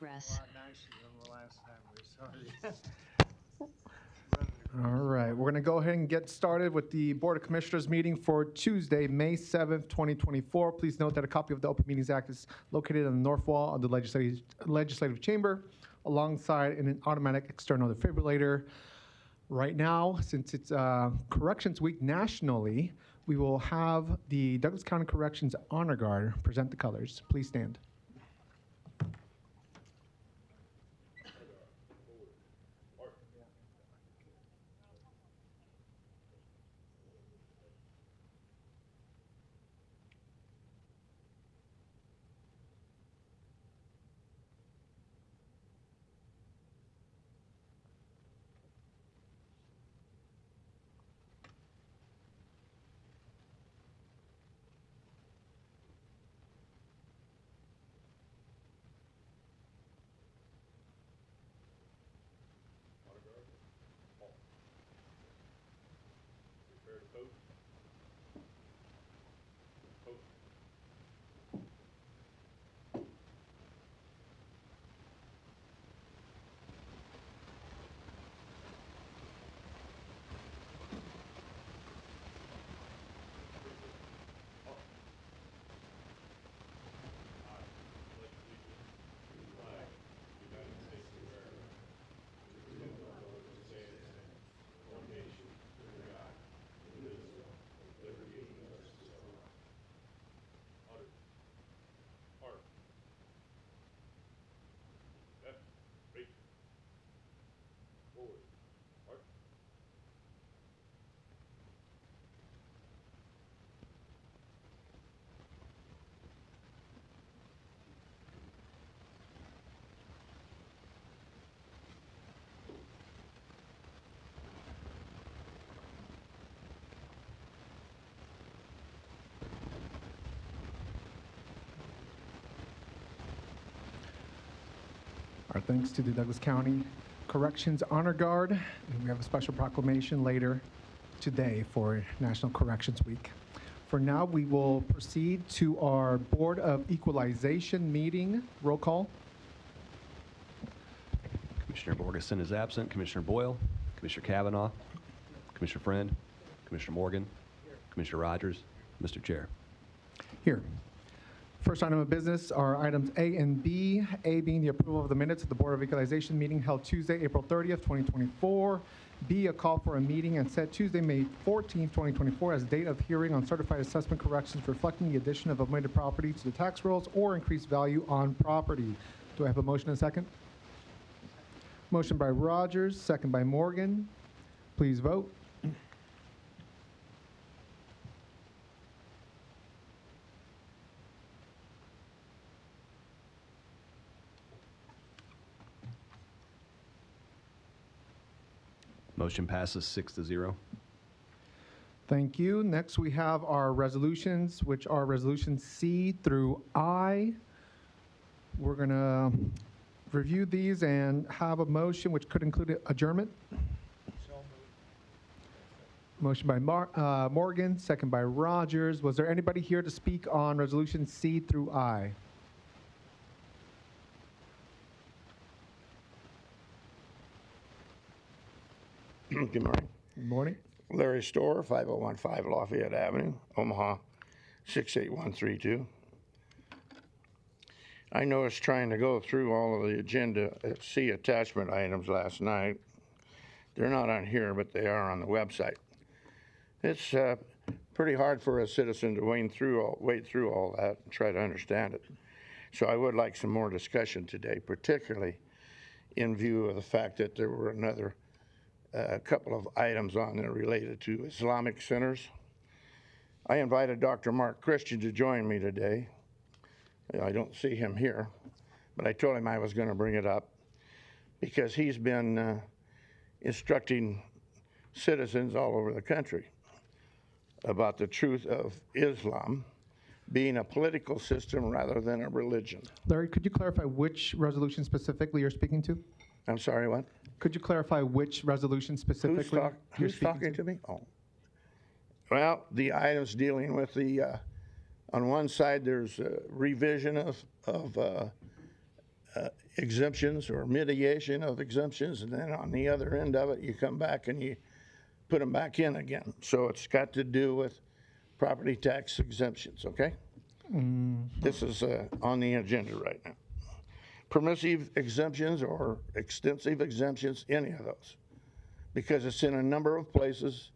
progress. Nicer than the last time we started. All right, we're going to go ahead and get started with the Board of Commissioners meeting for Tuesday, May 7th, 2024. Please note that a copy of the Open Meetings Act is located on the north wall of the legislative chamber alongside an automatic external defibrillator. Right now, since it's Corrections Week nationally, we will have the Douglas County Corrections Honor Guard present the colors. Please stand. Our thanks to the Douglas County Corrections Honor Guard. And we have a special proclamation later today for National Corrections Week. For now, we will proceed to our Board of Equalization meeting. Roll call. Commissioner Borgeson is absent. Commissioner Boyle, Commissioner Kavanaugh, Commissioner Friend, Commissioner Morgan, Commissioner Rogers, Mr. Chair. Here. First item of business are items A and B. A being the approval of the minutes of the Board of Equalization meeting held Tuesday, April 30th, 2024. B, a call for a meeting and set Tuesday, May 14th, 2024 as date of hearing on certified assessment corrections reflecting the addition of omitted property to the tax rolls or increased value on property. Do I have a motion and a second? Motion by Rogers, second by Morgan. Please vote. Motion passes 6-0. Thank you. Next, we have our resolutions, which are resolutions C through I. We're going to review these and have a motion which could include adjournment. Motion by Morgan, second by Rogers. Was there anybody here to speak on resolutions C through I? Good morning. Good morning. Larry Storr, 5015 Lafayette Avenue, Omaha, 68132. I noticed trying to go through all of the agenda C attachment items last night. They're not on here, but they are on the website. It's pretty hard for a citizen to wade through all that and try to understand it. So I would like some more discussion today, particularly in view of the fact that there were another a couple of items on there related to Islamic centers. I invited Dr. Mark Christian to join me today. I don't see him here, but I told him I was going to bring it up because he's been instructing citizens all over the country about the truth of Islam being a political system rather than a religion. Larry, could you clarify which resolution specifically you're speaking to? I'm sorry, what? Could you clarify which resolution specifically Who's talking to me? Oh. Well, the items dealing with the, on one side there's a revision of exemptions or mitigation of exemptions, and then on the other end of it, you come back and you put them back in again. So it's got to do with property tax exemptions, okay? This is on the agenda right now. Permissive exemptions or extensive exemptions, any of those, because it's in a number of places.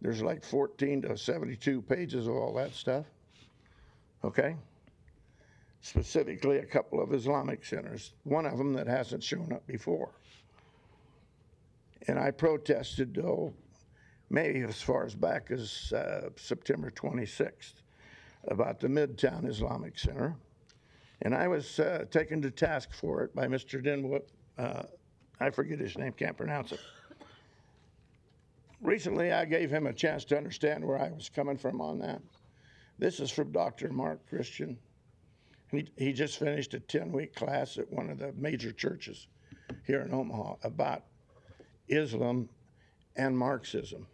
There's like 14 to 72 pages of all that stuff, okay? Specifically, a couple of Islamic centers, one of them that hasn't shown up before. And I protested, maybe as far as back as September 26th, about the Midtown Islamic Center. And I was taken to task for it by Mr. Dinwood. I forget his name, can't pronounce it. Recently, I gave him a chance to understand where I was coming from on that. This is from Dr. Mark Christian. He just finished a 10-week class at one of the major churches here in Omaha about Islam and Marxism.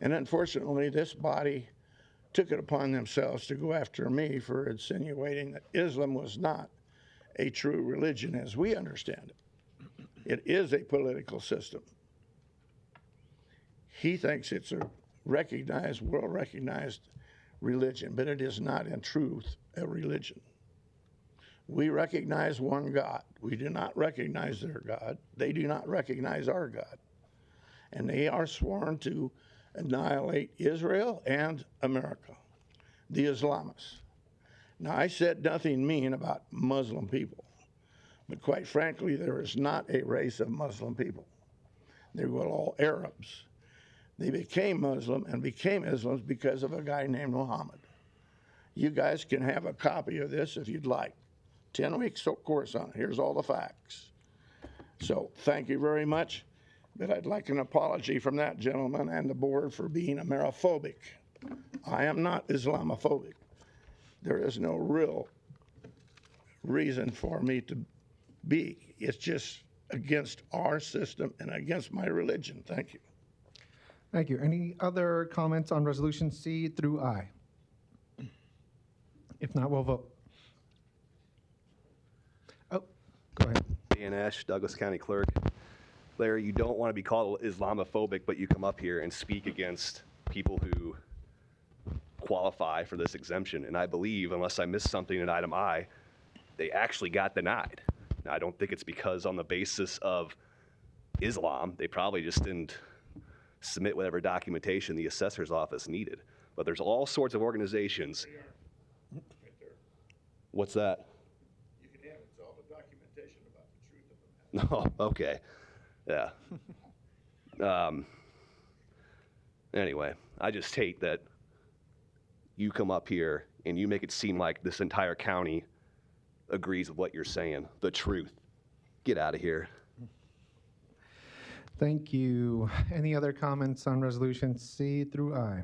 And unfortunately, this body took it upon themselves to go after me for insinuating that Islam was not a true religion as we understand it. It is a political system. He thinks it's a recognized, world-recognized religion, but it is not in truth a religion. We recognize one God. We do not recognize their God. They do not recognize our God. And they are sworn to annihilate Israel and America, the Islamists. Now, I said nothing mean about Muslim people, but quite frankly, there is not a race of Muslim people. They were all Arabs. They became Muslim and became Muslims because of a guy named Muhammad. You guys can have a copy of this if you'd like. 10 weeks course on it. Here's all the facts. So thank you very much. But I'd like an apology from that gentleman and the board for being Ameriphobic. I am not Islamophobic. There is no real reason for me to be. It's just against our system and against my religion. Thank you. Thank you. Any other comments on resolution C through I? If not, we'll vote. Oh, go ahead. Dan Ash, Douglas County Clerk. Larry, you don't want to be called Islamophobic, but you come up here and speak against people who qualify for this exemption. And I believe, unless I missed something in item I, they actually got denied. Now, I don't think it's because on the basis of Islam, they probably just didn't submit whatever documentation the assessor's office needed. But there's all sorts of organizations. Right there. What's that? You can have it. It's all the documentation about the truth of the matter. Oh, okay. Yeah. Anyway, I just hate that you come up here and you make it seem like this entire county agrees with what you're saying. The truth. Get out of here. Thank you. Any other comments on resolution C through I?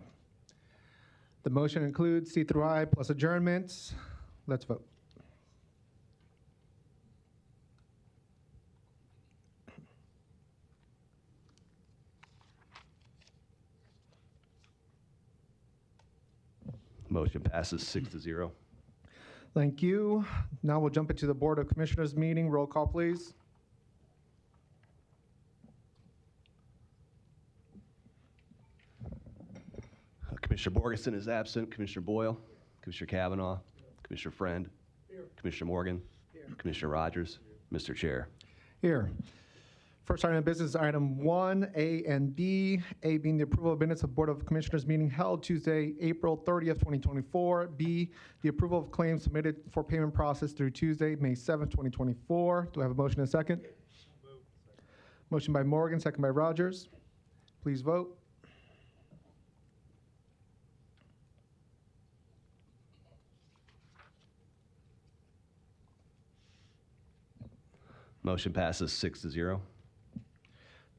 The motion includes C through I plus adjournments. Let's vote. Motion passes 6-0. Thank you. Now we'll jump into the Board of Commissioners meeting. Roll call, please. Commissioner Borgeson is absent. Commissioner Boyle, Commissioner Kavanaugh, Commissioner Friend, Commissioner Morgan, Commissioner Rogers, Mr. Chair. Here. First item of business, item 1, A and B. A being the approval of minutes of Board of Commissioners meeting held Tuesday, April 30th, 2024. B, the approval of claims submitted for payment process through Tuesday, May 7th, 2024. Do I have a motion and a second? Motion by Morgan, second by Rogers. Please vote. Motion passes 6-0.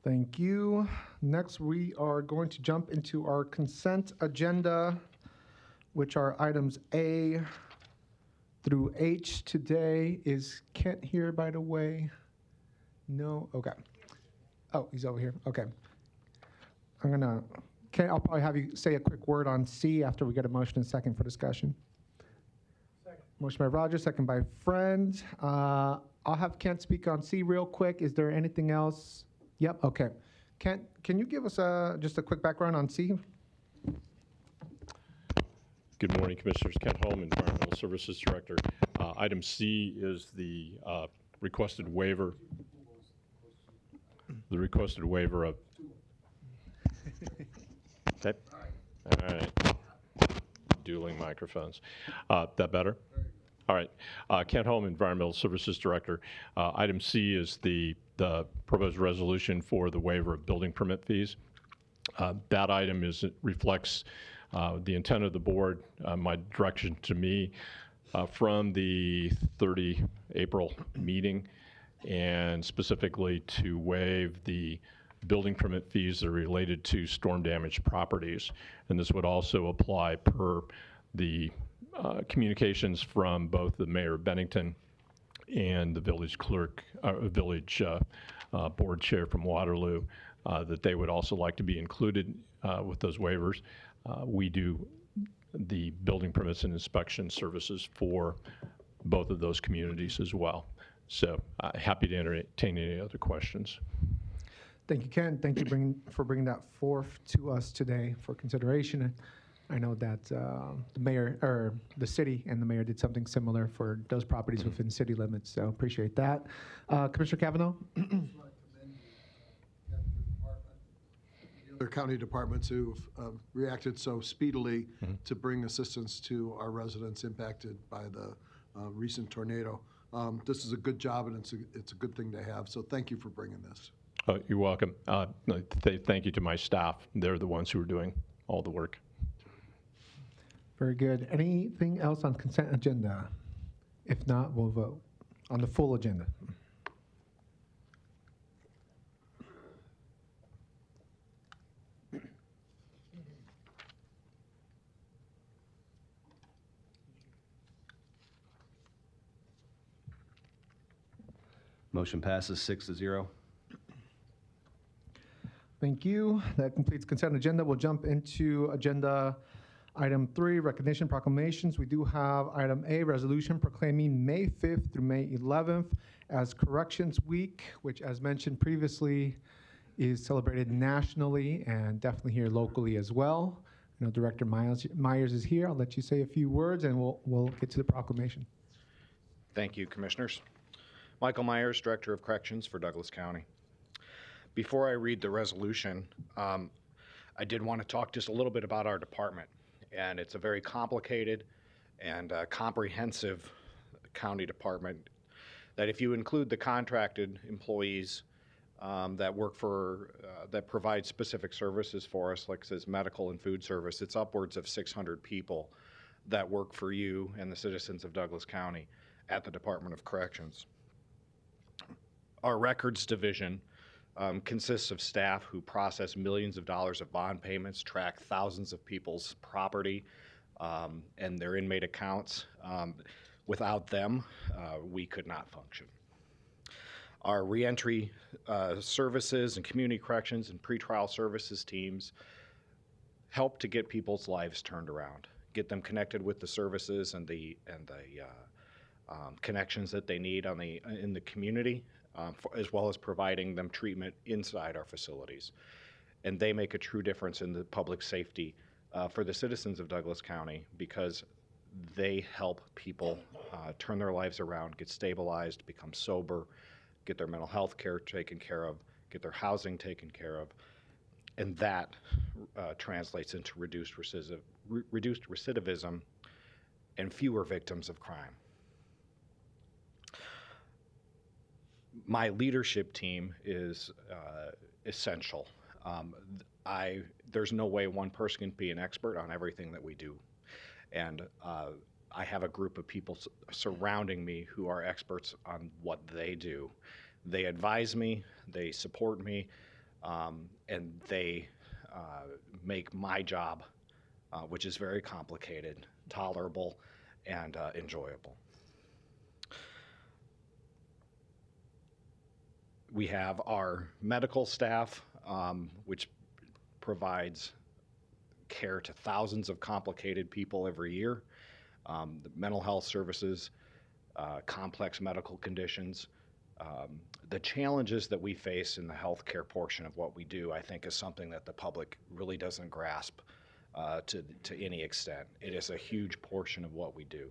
Thank you. Next, we are going to jump into our consent agenda, which are items A through H. Today is Kent here, by the way? No? Okay. Oh, he's over here. Okay. Kent, I'll probably have you say a quick word on C after we get a motion and second for discussion. Second. Motion by Rogers, second by Friend. I'll have Kent speak on C real quick. Is there anything else? Yep, okay. Kent, can you give us just a quick background on C? Good morning, Commissioners. Kent Holm, Environmental Services Director. Item C is the requested waiver. The requested waiver of. Okay. All right. Dueling microphones. That better? All right. Kent Holm, Environmental Services Director. Item C is the proposed resolution for the waiver of building permit fees. That item reflects the intent of the board, my direction to me from the 30 April meeting, and specifically to waive the building permit fees that are related to storm damaged properties. And this would also apply per the communications from both the Mayor of Bennington and the village clerk, village board chair from Waterloo, that they would also like to be included with those waivers. We do the building permits and inspection services for both of those communities as well. So happy to entertain any other questions. Thank you, Ken. Thank you for bringing that forth to us today for consideration. I know that the mayor, or the city and the mayor did something similar for those properties within city limits, so appreciate that. Commissioner Cavanaugh? Other county departments who've reacted so speedily to bring assistance to our residents impacted by the recent tornado. This is a good job, and it's a good thing to have, so thank you for bringing this. You're welcome. Thank you to my staff. They're the ones who are doing all the work. Very good. Anything else on consent agenda? If not, we'll vote on the full agenda. Motion passes 6-0. Thank you. That completes consent agenda. We'll jump into agenda item 3, recognition proclamations. We do have item A, resolution proclaiming May 5th through May 11th as Corrections Week, which, as mentioned previously, is celebrated nationally and definitely here locally as well. I know Director Myers is here. I'll let you say a few words and we'll get to the proclamation. Thank you, Commissioners. Michael Myers, Director of Corrections for Douglas County. Before I read the resolution, I did want to talk just a little bit about our department. And it's a very complicated and comprehensive county department that, if you include the contracted employees that work for, that provide specific services for us, like it says medical and food service, it's upwards of 600 people that work for you and the citizens of Douglas County at the Department of Corrections. Our records division consists of staff who process millions of dollars of bond payments, track thousands of people's property and their inmate accounts. Without them, we could not function. Our reentry services and community corrections and pretrial services teams help to get people's lives turned around, get them connected with the services and the connections that they need in the community, as well as providing them treatment inside our facilities. And they make a true difference in the public safety for the citizens of Douglas County, because they help people turn their lives around, get stabilized, become sober, get their mental health care taken care of, get their housing taken care of, and that translates into reduced recidivism and fewer victims of crime. My leadership team is essential. There's no way one person can be an expert on everything that we do. And I have a group of people surrounding me who are experts on what they do. They advise me, they support me, and they make my job, which is very complicated, tolerable, and enjoyable. We have our medical staff, which provides care to thousands of complicated people every year. the mental health services, complex medical conditions. The challenges that we face in the healthcare portion of what we do, I think, is something that the public really doesn't grasp to any extent. It is a huge portion of what we do.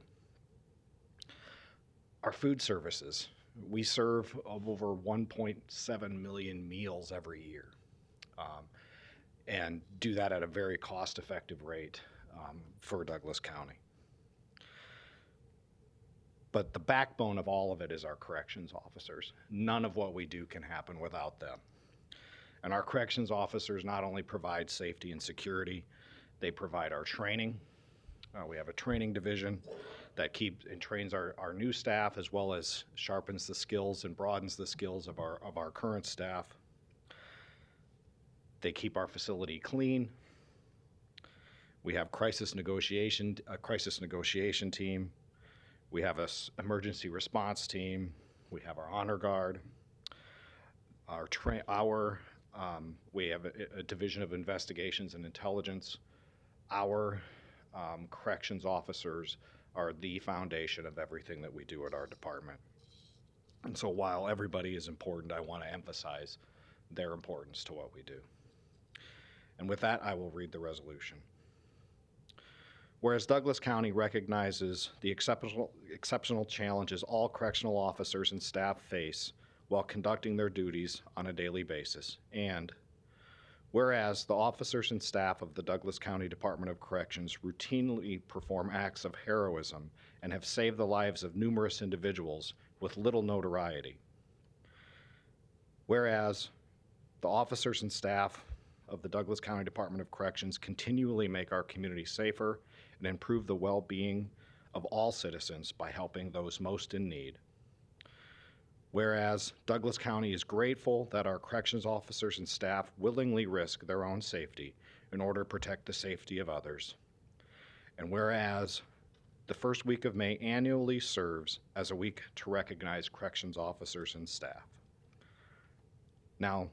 Our food services, we serve over 1.7 million meals every year, and do that at a very cost-effective rate for Douglas County. But the backbone of all of it is our corrections officers. None of what we do can happen without them. And our corrections officers not only provide safety and security, they provide our training. We have a training division that keeps and trains our new staff, as well as sharpens the skills and broadens the skills of our current staff. They keep our facility clean. We have a crisis negotiation team. We have an emergency response team. We have our honor guard. We have a division of investigations and intelligence. Our corrections officers are the foundation of everything that we do at our department. And so while everybody is important, I want to emphasize their importance to what we do. And with that, I will read the resolution. Whereas Douglas County recognizes the exceptional challenges all correctional officers and staff face while conducting their duties on a daily basis, and whereas the officers and staff of the Douglas County Department of Corrections routinely perform acts of heroism and have saved the lives of numerous individuals with little notoriety. Whereas the officers and staff of the Douglas County Department of Corrections continually make our community safer and improve the well-being of all citizens by helping those most in need. Whereas Douglas County is grateful that our corrections officers and staff willingly risk their own safety in order to protect the safety of others. And whereas the first week of May annually serves as a week to recognize corrections officers and staff. Now,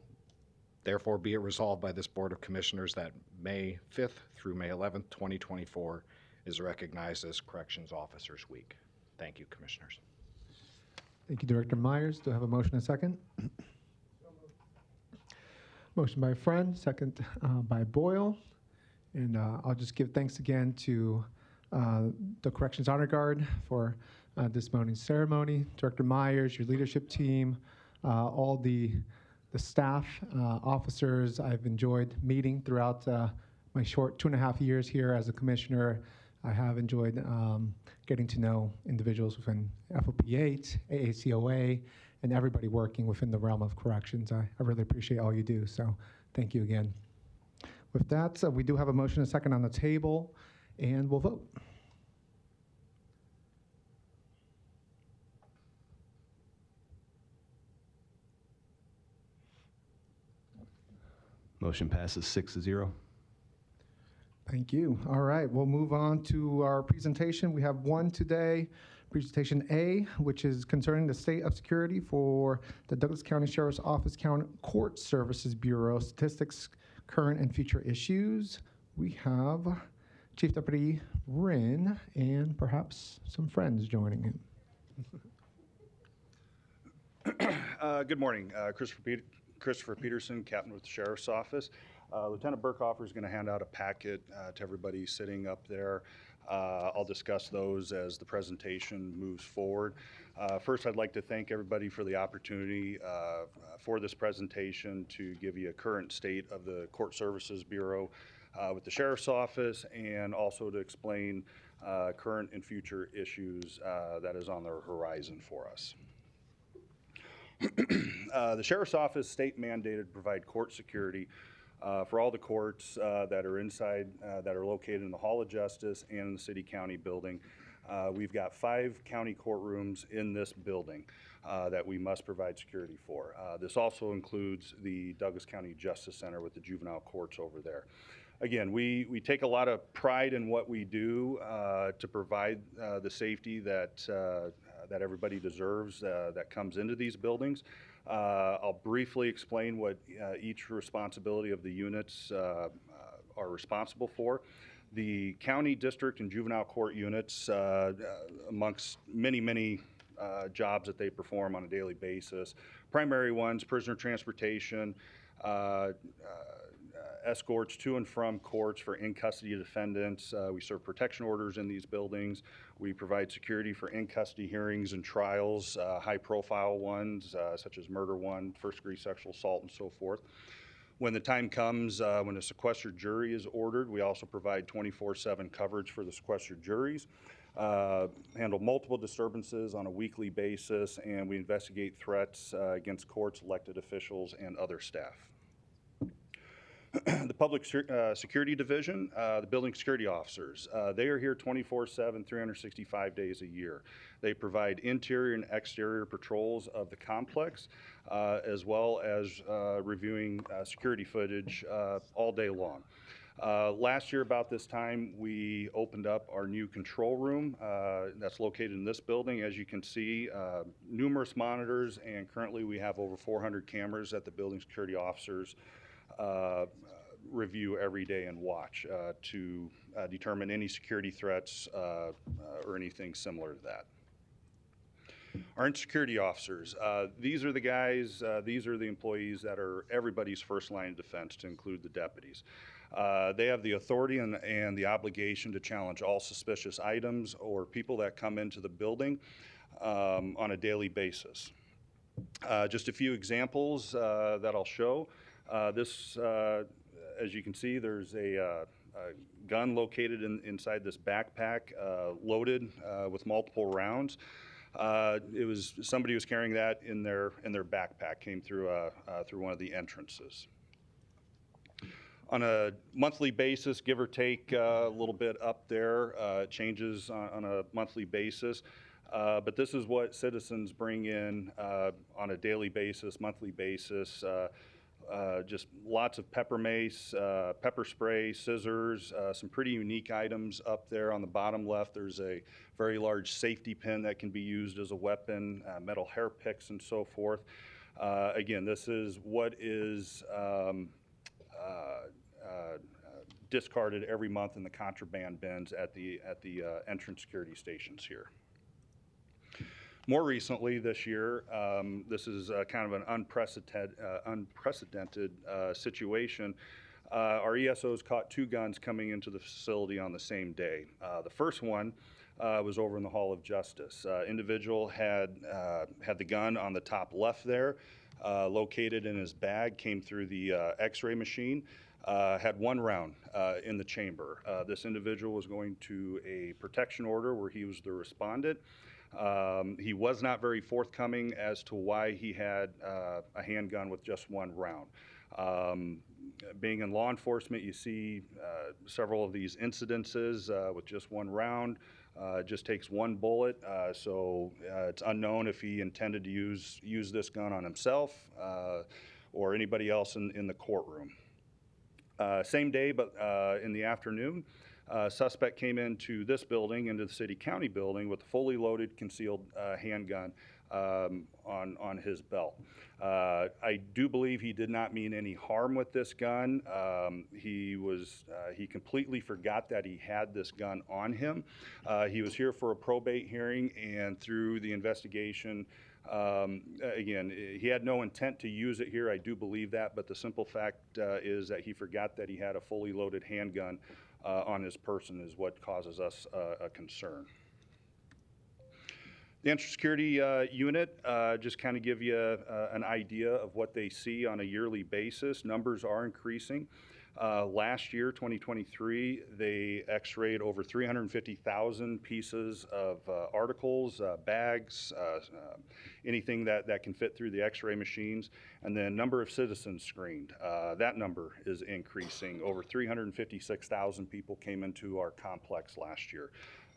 therefore be it resolved by this Board of Commissioners that May 5th through May 11th, 2024 is recognized as Corrections Officers Week. Thank you, Commissioners. Thank you, Director Myers. Do I have a motion and a second? Motion by Friend, second by Boyle. And I'll just give thanks again to the Corrections Honor Guard for this morning's ceremony. Director Myers, your leadership team, all the staff, officers I've enjoyed meeting throughout my short 2.5 years here as a commissioner. I have enjoyed getting to know individuals within FOP 8, AACOA, and everybody working within the realm of corrections. I really appreciate all you do, so thank you again. With that, we do have a motion and a second on the table, and we'll vote. Motion passes 6-0. Thank you. All right, we'll move on to our presentation. We have one today, presentation A, which is concerning the state of security for the Douglas County Sheriff's Office Court Services Bureau, statistics, current and future issues. We have Chief Deputy Wren and perhaps some friends joining him. Good morning. Christopher Peterson, Captain with the Sheriff's Office. Lieutenant Burkhofer is going to hand out a packet to everybody sitting up there. I'll discuss those as the presentation moves forward. First, I'd like to thank everybody for the opportunity for this presentation to give you a current state of the Court Services Bureau with the Sheriff's Office, and also to explain current and future issues that is on the horizon for us. The Sheriff's Office state mandated to provide court security for all the courts that are inside, that are located in the Hall of Justice and in the City County building. We've got 5 county courtrooms in this building that we must provide security for. This also includes the Douglas County Justice Center with the juvenile courts over there. Again, we take a lot of pride in what we do to provide the safety that everybody deserves that comes into these buildings. I'll briefly explain what each responsibility of the units are responsible for. the county, district, and juvenile court units, amongst many jobs that they perform on a daily basis. Primary ones: prisoner transportation, escorts to and from courts for in-custody defendants. We serve protection orders in these buildings. We provide security for in-custody hearings and trials, high-profile ones such as murder one, first-degree sexual assault, and so forth. When the time comes, when a sequestered jury is ordered, we also provide 24/7 coverage for the sequestered juries, handle multiple disturbances on a weekly basis, and we investigate threats against courts, elected officials, and other staff. The Public Security Division, the building security officers, they are here 24/7, 365 days a year. They provide interior and exterior patrols of the complex, as well as reviewing security footage all day long. Last year about this time, we opened up our new control room that's located in this building. As you can see, numerous monitors, and currently we have over 400 cameras that the building security officers review every day and watch to determine any security threats or anything similar to that. Our insecurity officers, these are the guys, these are the employees that are everybody's first line of defense, to include the deputies. They have the authority and the obligation to challenge all suspicious items or people that come into the building on a daily basis. Just a few examples that I'll show. As you can see, there's a gun located inside this backpack, loaded with multiple rounds. It was somebody was carrying that in their backpack. Came through one of the entrances. On a monthly basis, give or take a little bit up there, it changes on a monthly basis. But this is what citizens bring in on a daily basis, monthly basis. Just lots of pepper mace, pepper spray, scissors, some pretty unique items up there. On the bottom left, there's a very large safety pin that can be used as a weapon, metal hair picks, and so forth. Again, this is what is discarded every month in the contraband bins at the entrance security stations here. More recently this year, this is kind of an unprecedented situation. Our ESOs caught 2 guns coming into the facility on the same day. The first one was over in the Hall of Justice. Individual had the gun on the top left there, located in his bag, came through the x-ray machine, had 1 round in the chamber. This individual was going to a protection order where he was the respondent. He was not very forthcoming as to why he had a handgun with just 1 round. Being in law enforcement, you see several of these incidences with just 1 round. It just takes 1 bullet, so it's unknown if he intended to use this gun on himself or anybody else in the courtroom. Same day, but in the afternoon, suspect came into this building, into the city-county building, with a fully loaded concealed handgun on his belt. I do believe he did not mean any harm with this gun. He completely forgot that he had this gun on him. He was here for a probate hearing, and through the investigation, again, he had no intent to use it here. I do believe that, but the simple fact is that he forgot that he had a fully loaded handgun on his person is what causes us a concern. The entrance security unit, just kind of give you an idea of what they see on a yearly basis. Numbers are increasing. Last year, 2023, they x-rayed over 350,000 pieces of articles, bags, anything that can fit through the x-ray machines. And then number of citizens screened, that number is increasing. Over 356,000 people came into our complex last year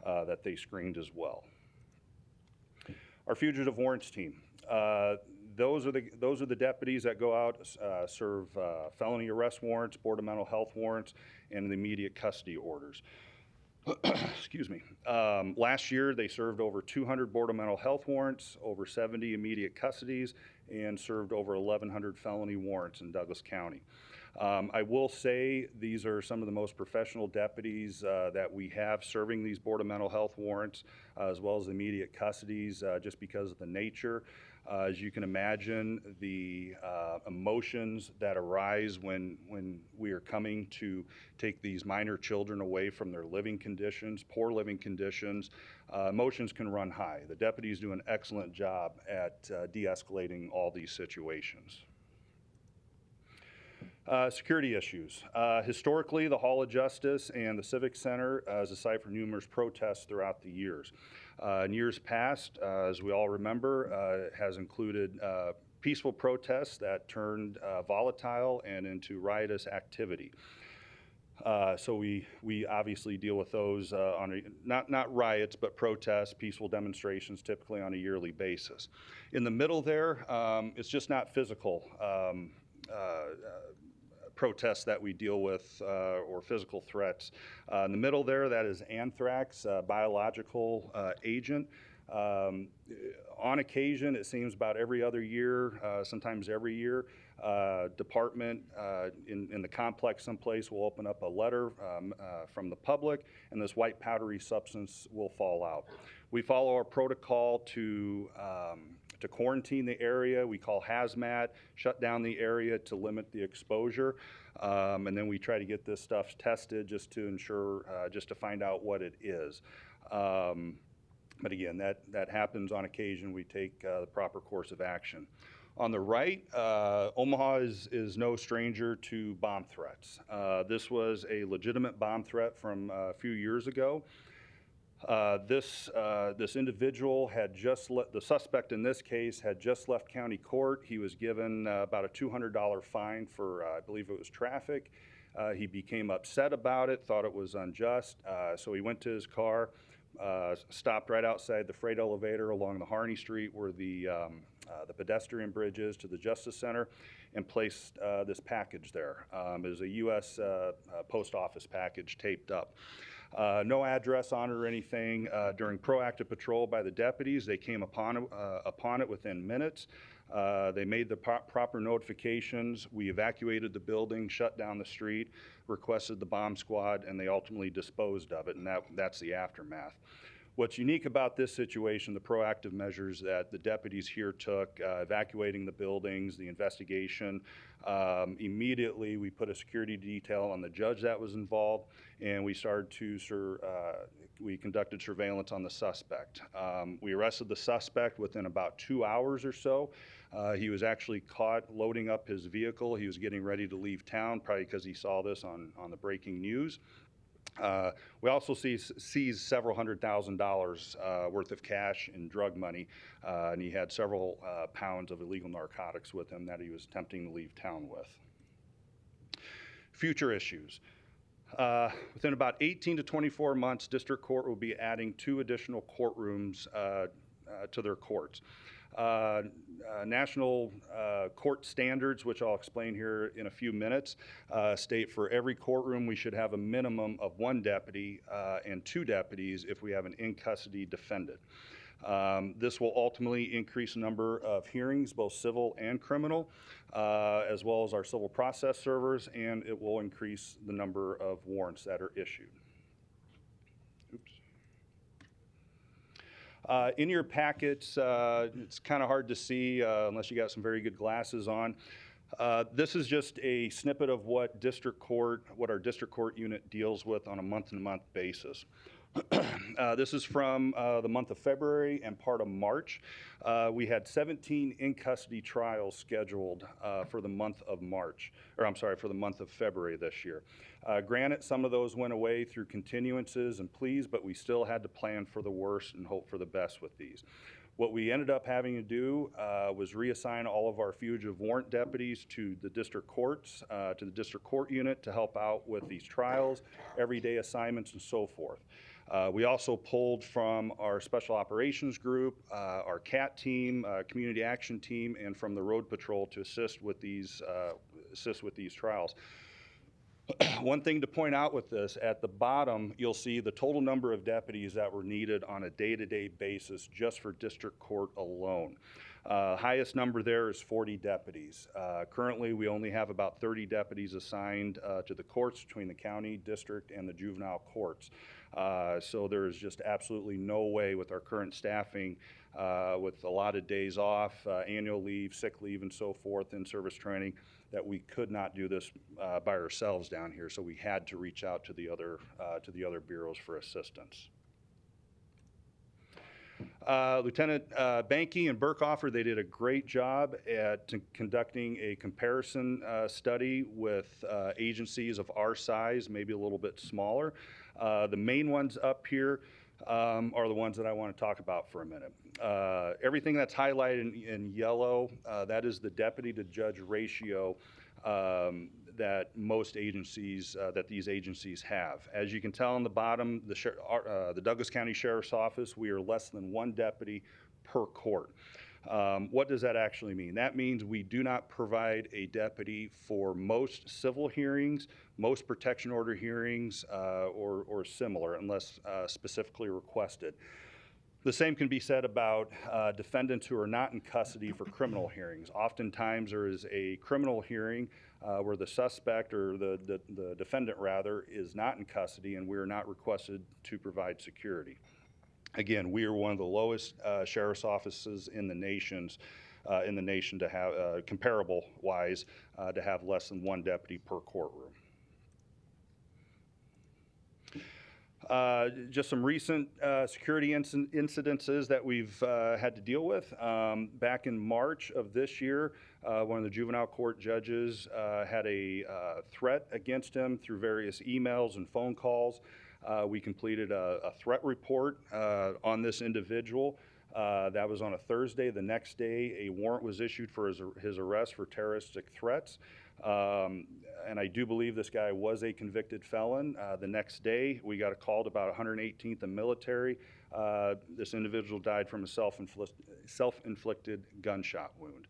that they screened as well. Our fugitive warrants team. Those are the deputies that go out, serve felony arrest warrants, Board of Mental Health warrants, and the immediate custody orders. Excuse me. Last year, they served over 200 Board of Mental Health warrants, over 70 immediate custodies, and served over 1,100 felony warrants in Douglas County. I will say these are some of the most professional deputies that we have serving these Board of Mental Health warrants, as well as immediate custodies, just because of the nature. As you can imagine, the emotions that arise when we are coming to take these minor children away from their living conditions, poor living conditions, emotions can run high. The deputies do an excellent job at de-escalating all these situations. Security issues. Historically, the Hall of Justice and the Civic Center is a site for numerous protests throughout the years. In years past, as we all remember, has included peaceful protests that turned volatile and into riotous activity. So we obviously deal with those on not riots, but protests, peaceful demonstrations, typically on a yearly basis. In the middle there, it's just not physical protests that we deal with or physical threats. In the middle there, that is anthrax, biological agent. On occasion, it seems about every other year, sometimes every year, department in the complex someplace will open up a letter from the public, and this white powdery substance will fall out. We follow our protocol to quarantine the area. We call hazmat, shut down the area to limit the exposure, and then we try to get this stuff tested just to ensure, just to find out what it is. But again, that happens on occasion. We take the proper course of action. On the right, Omaha is no stranger to bomb threats. This was a legitimate bomb threat from a few years ago. This individual had the suspect in this case had just left county court. He was given about a $200 fine for, I believe it was traffic. He became upset about it, thought it was unjust, so he went to his car, stopped right outside the freight elevator along the Harney Street where the pedestrian bridge is to the Justice Center, and placed this package there. It was a U.S. Post Office package taped up. No address on it or anything. During proactive patrol by the deputies, they came upon it within minutes. They made the proper notifications. We evacuated the building, shut down the street, requested the bomb squad, and they ultimately disposed of it, and that's the aftermath. What's unique about this situation, the proactive measures that the deputies here took, evacuating the buildings, the investigation, immediately we put a security detail on the judge that was involved, and we started to we conducted surveillance on the suspect. We arrested the suspect within about 2 hours or so. He was actually caught loading up his vehicle. He was getting ready to leave town, probably because he saw this on the breaking news. We also seized several $100,000 worth of cash and drug money, and he had several pounds of illegal narcotics with him that he was attempting to leave town with. Future issues. Within about 18 to 24 months, District Court will be adding 2 additional courtrooms to their courts. National court standards, which I'll explain here in a few minutes, state for every courtroom we should have a minimum of 1 deputy and 2 deputies if we have an in-custody defendant. This will ultimately increase the number of hearings, both civil and criminal, as well as our civil process servers, and it will increase the number of warrants that are issued. Oops. In your packets, it's kind of hard to see unless you got some very good glasses on. This is just a snippet of what our district court unit deals with on a month-to-month basis. This is from the month of February and part of March. We had 17 in-custody trials scheduled for the month of for the month of February this year. Granted, some of those went away through continuances and pleas, but we still had to plan for the worst and hope for the best with these. What we ended up having to do was reassign all of our fugitive warrant deputies to the district courts, to the district court unit to help out with these trials, everyday assignments, and so forth. We also pulled from our special operations group, our CAT team, community action team, and from the road patrol to assist with these trials. One thing to point out with this, at the bottom, you'll see the total number of deputies that were needed on a day-to-day basis just for district court alone. Highest number there is 40 deputies. Currently, we only have about 30 deputies assigned to the courts between the county, district, and the juvenile courts. So there is just absolutely no way with our current staffing, with a lot of days off, annual leave, sick leave, and so forth in service training, that we could not do this by ourselves down here. So we had to reach out to the other bureaus for assistance. Lieutenant Banky and Burkhofer, they did a great job at conducting a comparison study with agencies of our size, maybe a little bit smaller. The main ones up here are the ones that I want to talk about for a minute. Everything that's highlighted in yellow, that is the deputy to judge ratio that most agencies, that these agencies have. As you can tell on the bottom, the Douglas County Sheriff's Office, we are less than 1 deputy per court. What does that actually mean? That means we do not provide a deputy for most civil hearings, most protection order hearings, or similar, unless specifically requested. The same can be said about defendants who are not in custody for criminal hearings. Oftentimes there is a criminal hearing where the suspect, or the defendant rather, is not in custody, and we are not requested to provide security. Again, we are one of the lowest sheriff's offices in the nation to have, comparable wise, to have less than 1 deputy per courtroom. Just some recent security incidences that we've had to deal with. Back in March of this year, one of the juvenile court judges had a threat against him through various emails and phone calls. We completed a threat report on this individual. That was on a Thursday. The next day, a warrant was issued for his arrest for terroristic threats. And I do believe this guy was a convicted felon. The next day, we got a call to about 118th and Military. This individual died from a self-inflicted gunshot wound.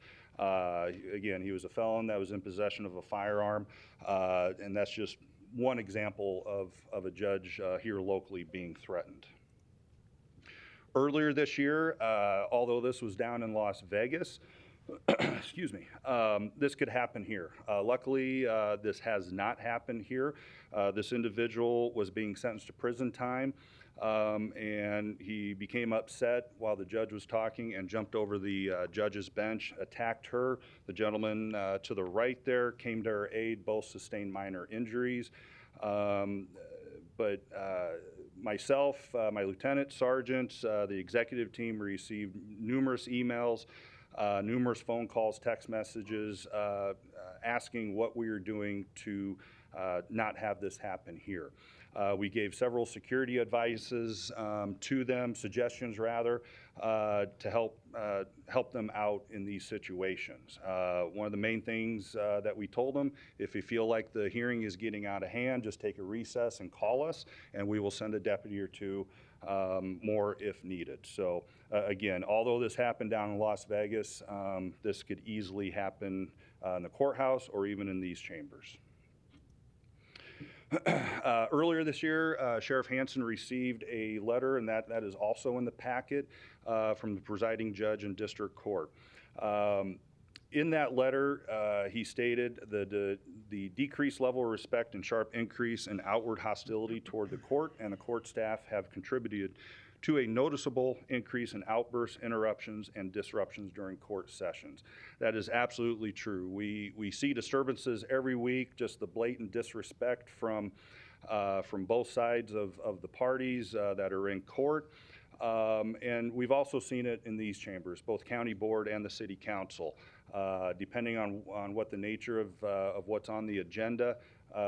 Again, he was a felon that was in possession of a firearm, and that's just one example of a judge here locally being threatened. Earlier this year, although this was down in Las Vegas, excuse me, this could happen here. Luckily, this has not happened here. This individual was being sentenced to prison time, and he became upset while the judge was talking and jumped over the judge's bench, attacked her. The gentleman to the right there came to her aid, both sustained minor injuries. But myself, my lieutenant, sergeants, the executive team received numerous emails, numerous phone calls, text messages, asking what we are doing to not have this happen here. We gave several security advices to them, suggestions rather, to help them out in these situations. One of the main things that we told them, if you feel like the hearing is getting out of hand, just take a recess and call us, and we will send a deputy or two more if needed. So again, although this happened down in Las Vegas, this could easily happen in the courthouse or even in these chambers. Earlier this year, Sheriff Hansen received a letter, and that is also in the packet, from the presiding judge in district court. In that letter, he stated that the decreased level of respect and sharp increase in outward hostility toward the court and the court staff have contributed to a noticeable increase in outbursts, interruptions, and disruptions during court sessions. That is absolutely true. We see disturbances every week, just the blatant disrespect from both sides of the parties that are in court. And we've also seen it in these chambers, both county board and the city council. Depending on what the nature of what's on the agenda,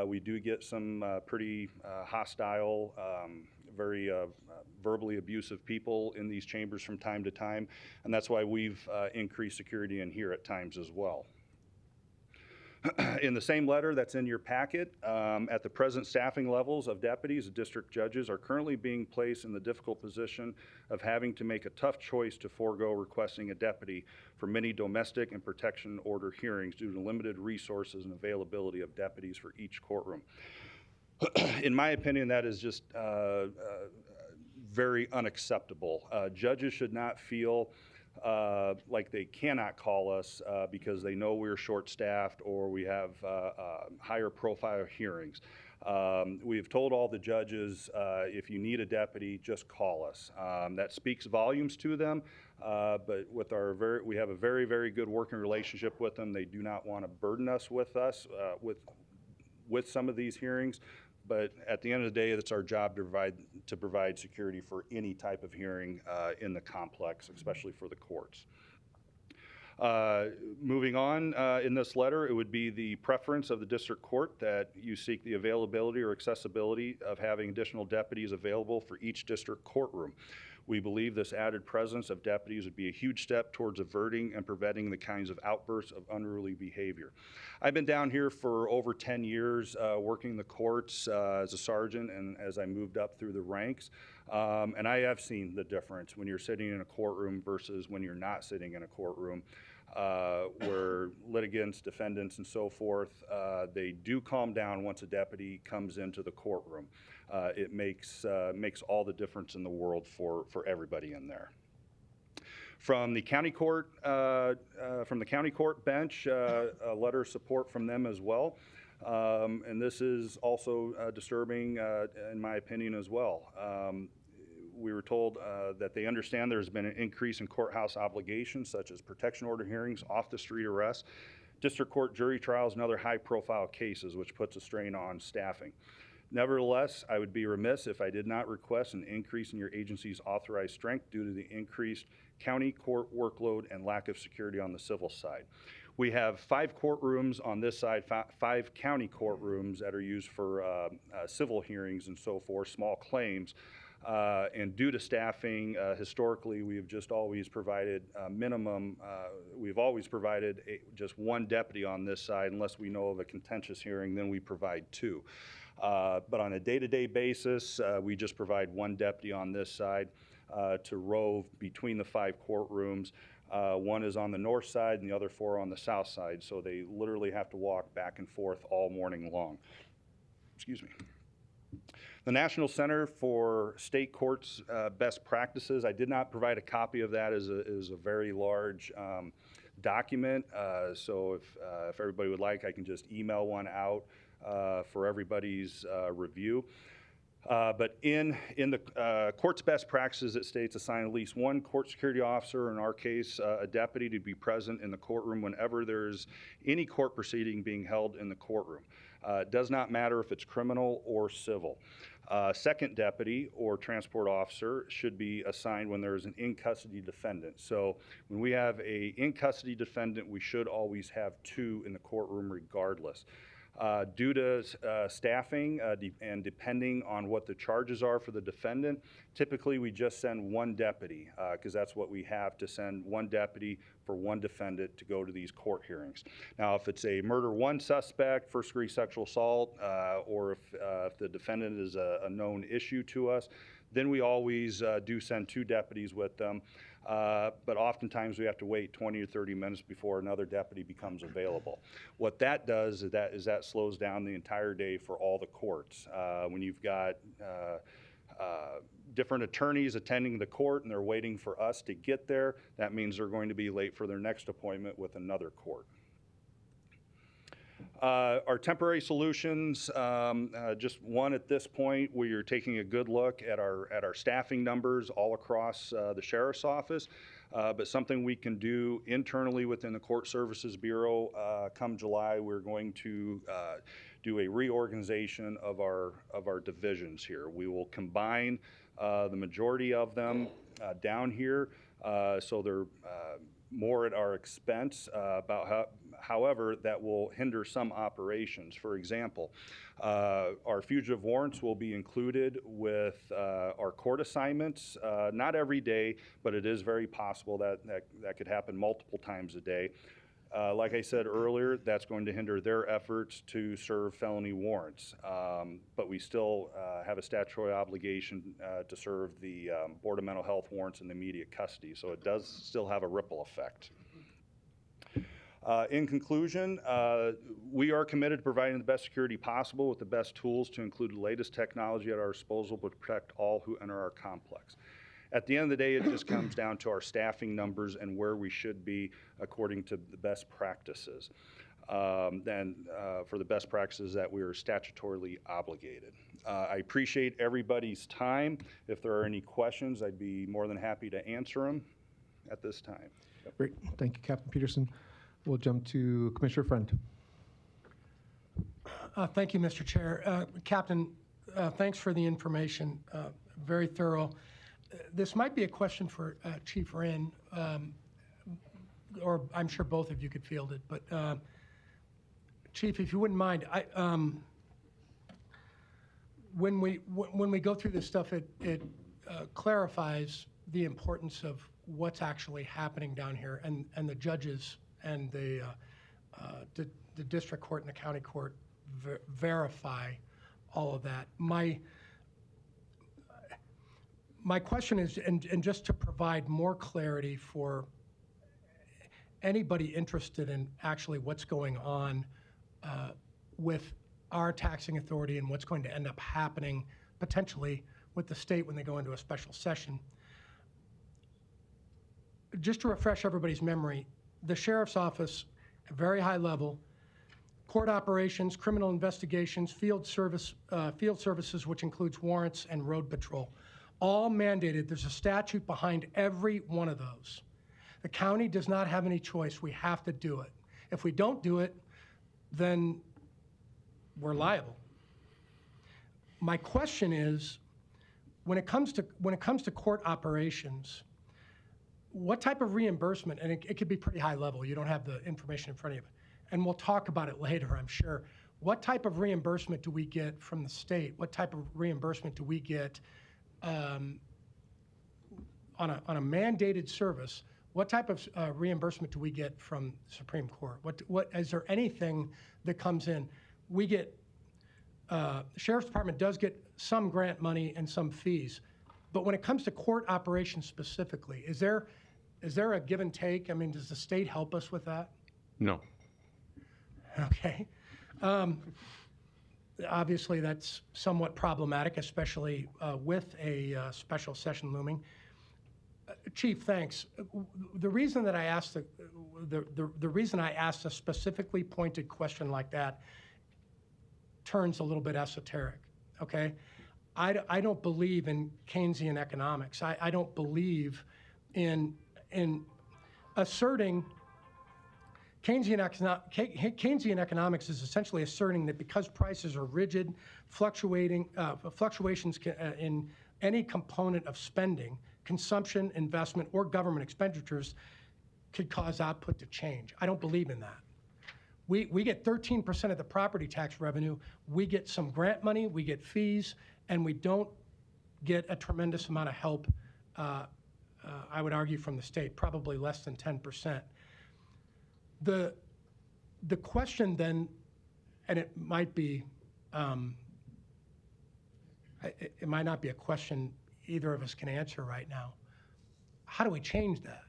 we do get some pretty hostile, very verbally abusive people in these chambers from time to time, and that's why we've increased security in here at times as well. In the same letter that's in your packet, at the present staffing levels of deputies, the district judges are currently being placed in the difficult position of having to make a tough choice to forego requesting a deputy for many domestic and protection order hearings due to limited resources and availability of deputies for each courtroom. In my opinion, that is just very unacceptable. Judges should not feel like they cannot call us because they know we're short-staffed or we have higher profile hearings. We have told all the judges, if you need a deputy, just call us. That speaks volumes to them, but with we have a very, very good working relationship with them. They do not want to burden us with some of these hearings, but at the end of the day, it's our job to provide security for any type of hearing in the complex, especially for the courts. Moving on, in this letter, it would be the preference of the district court that you seek the availability or accessibility of having additional deputies available for each district courtroom. We believe this added presence of deputies would be a huge step towards averting and preventing the kinds of outbursts of unruly behavior. I've been down here for over 10 years working the courts as a sergeant and as I moved up through the ranks. And I have seen the difference when you're sitting in a courtroom versus when you're not sitting in a courtroom. Where litigants, defendants, and so forth, they do calm down once a deputy comes into the courtroom. It makes all the difference in the world for everybody in there. From the county court bench, a letter of support from them as well. And this is also disturbing in my opinion as well. We were told that they understand there's been an increase in courthouse obligations such as protection order hearings, off-the-street arrests, district court jury trials, and other high-profile cases, which puts a strain on staffing. Nevertheless, I would be remiss if I did not request an increase in your agency's authorized strength due to the increased county court workload and lack of security on the civil side. We have 5 courtrooms on this side, 5 county courtrooms that are used for civil hearings and so forth, small claims. And due to staffing, historically, we have just always provided we've always provided just 1 deputy on this side. Unless we know of a contentious hearing, then we provide 2. But on a day-to-day basis, we just provide 1 deputy on this side to rove between the 5 courtrooms. 1 is on the north side and the other 4 on the south side, so they literally have to walk back and forth all morning long. Excuse me. The National Center for State Courts Best Practices, I did not provide a copy of that. It is a very large document, so if everybody would like, I can just email one out for everybody's review. But in the court's best practices, it states assign at least 1 court security officer, in our case, a deputy, to be present in the courtroom whenever there's any court proceeding being held in the courtroom. It does not matter if it's criminal or civil. Second deputy or transport officer should be assigned when there is an in-custody defendant. So when we have an in-custody defendant, we should always have 2 in the courtroom regardless. Due to staffing and depending on what the charges are for the defendant, typically we just send 1 deputy because that's what we have to send, 1 deputy for 1 defendant to go to these court hearings. Now, if it's a murder 1 suspect, first-degree sexual assault, or if the defendant is a known issue to us, then we always do send 2 deputies with them. But oftentimes we have to wait 20 or 30 minutes before another deputy becomes available. What that does is that slows down the entire day for all the courts. When you've got different attorneys attending the court and they're waiting for us to get there, that means they're going to be late for their next appointment with another court. Our temporary solutions, just one at this point, we are taking a good look at our staffing numbers all across the Sheriff's Office, but something we can do internally within the Court Services Bureau. Come July, we're going to do a reorganization of our divisions here. We will combine the majority of them down here, so they're more at our expense. However, that will hinder some operations. For example, our fugitive warrants will be included with our court assignments. Not every day, but it is very possible that could happen multiple times a day. Like I said earlier, that's going to hinder their efforts to serve felony warrants. But we still have a statutory obligation to serve the Board of Mental Health warrants in immediate custody, so it does still have a ripple effect. In conclusion, we are committed to providing the best security possible with the best tools to include the latest technology at our disposal to protect all who enter our complex. At the end of the day, it just comes down to our staffing numbers and where we should be according to the best practices. For the best practices that we are statutorily obligated. I appreciate everybody's time. If there are any questions, I'd be more than happy to answer them at this time. Great. Thank you, Captain Peterson. We'll jump to Commissioner Friend. Thank you, Mr. Chair. Captain, thanks for the information. Very thorough. This might be a question for Chief Wren, or I'm sure both of you could field it. But Chief, if you wouldn't mind, when we go through this stuff, it clarifies the importance of what's actually happening down here, and the judges and the district court and the county court verify all of that. My question is, and just to provide more clarity for anybody interested in actually what's going on with our taxing authority and what's going to end up happening potentially with the state when they go into a special session. Just to refresh everybody's memory, the sheriff's office, at very high level, court operations, criminal investigations, field services, which includes warrants and road patrol, all mandated. There's a statute behind every one of those. The county does not have any choice. We have to do it. If we don't do it, then we're liable. My question is, when it comes to court operations, what type of reimbursement, and it could be pretty high level, you don't have the information in front of you, and we'll talk about it later, I'm sure. What type of reimbursement do we get from the state? What type of reimbursement do we get on a mandated service? What type of reimbursement do we get from the Supreme Court? What is there anything that comes in? We get, the Sheriff's Department does get some grant money and some fees, but when it comes to court operations specifically, is there a give and take? I mean, does the state help us with that? No. Okay. Obviously, that's somewhat problematic, especially with a special session looming. Chief, thanks. The reason that I asked the reason I asked a specifically pointed question like that turns a little bit esoteric. Okay, I don't believe in Keynesian economics. I don't believe in asserting. Keynesian economics is essentially asserting that because prices are rigid, fluctuations in any component of spending, consumption, investment, or government expenditures could cause output to change. I don't believe in that. We get 13% of the property tax revenue. We get some grant money, we get fees, and we don't get a tremendous amount of help, I would argue, from the state, probably less than 10%. The question then, and it might be, it might not be a question either of us can answer right now. How do we change that?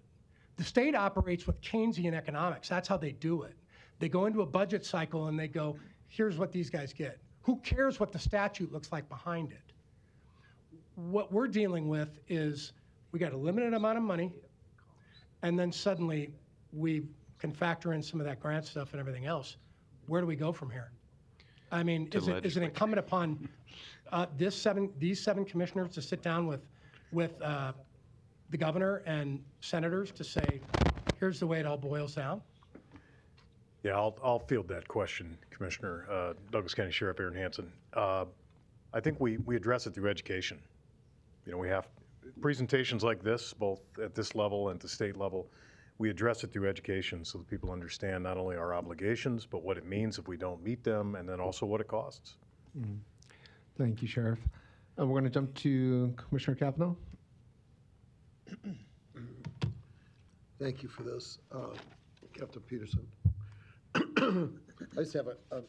The state operates with Keynesian economics. That's how they do it. They go into a budget cycle and they go, here's what these guys get. Who cares what the statute looks like behind it? What we're dealing with is we got a limited amount of money, and then suddenly we can factor in some of that grant stuff and everything else. Where do we go from here? I mean, is it incumbent upon these seven commissioners to sit down with the governor and senators to say, here's the way it all boils down? Yeah, I'll field that question, Commissioner. Douglas County Sheriff Aaron Hansen. I think we address it through education. You know, we have presentations like this, both at this level and at the state level. We address it through education so that people understand not only our obligations, but what it means if we don't meet them, and then also what it costs. Mm-hmm. Thank you, Sheriff. We're going to jump to Commissioner Cavanaugh. Thank you for this, Captain Peterson. I just have a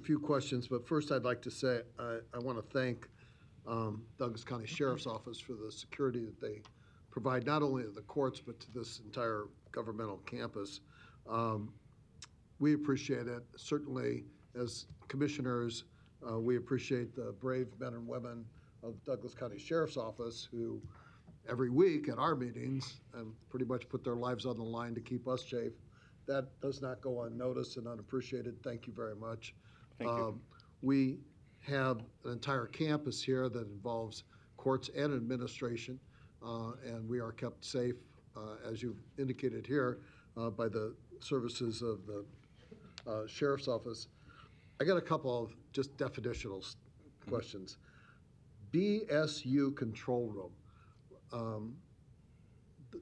few questions, but first I'd like to say I want to thank Douglas County Sheriff's Office for the security that they provide not only to the courts but to this entire governmental campus. We appreciate it. Certainly, as commissioners, we appreciate the brave men and women of Douglas County Sheriff's Office, who every week at our meetings pretty much put their lives on the line to keep us safe. That does not go unnoticed and unappreciated. Thank you very much. Thank you. We have an entire campus here that involves courts and administration, and we are kept safe, as you've indicated here, by the services of the Sheriff's Office. I got a couple of just definitional questions. BSU control room.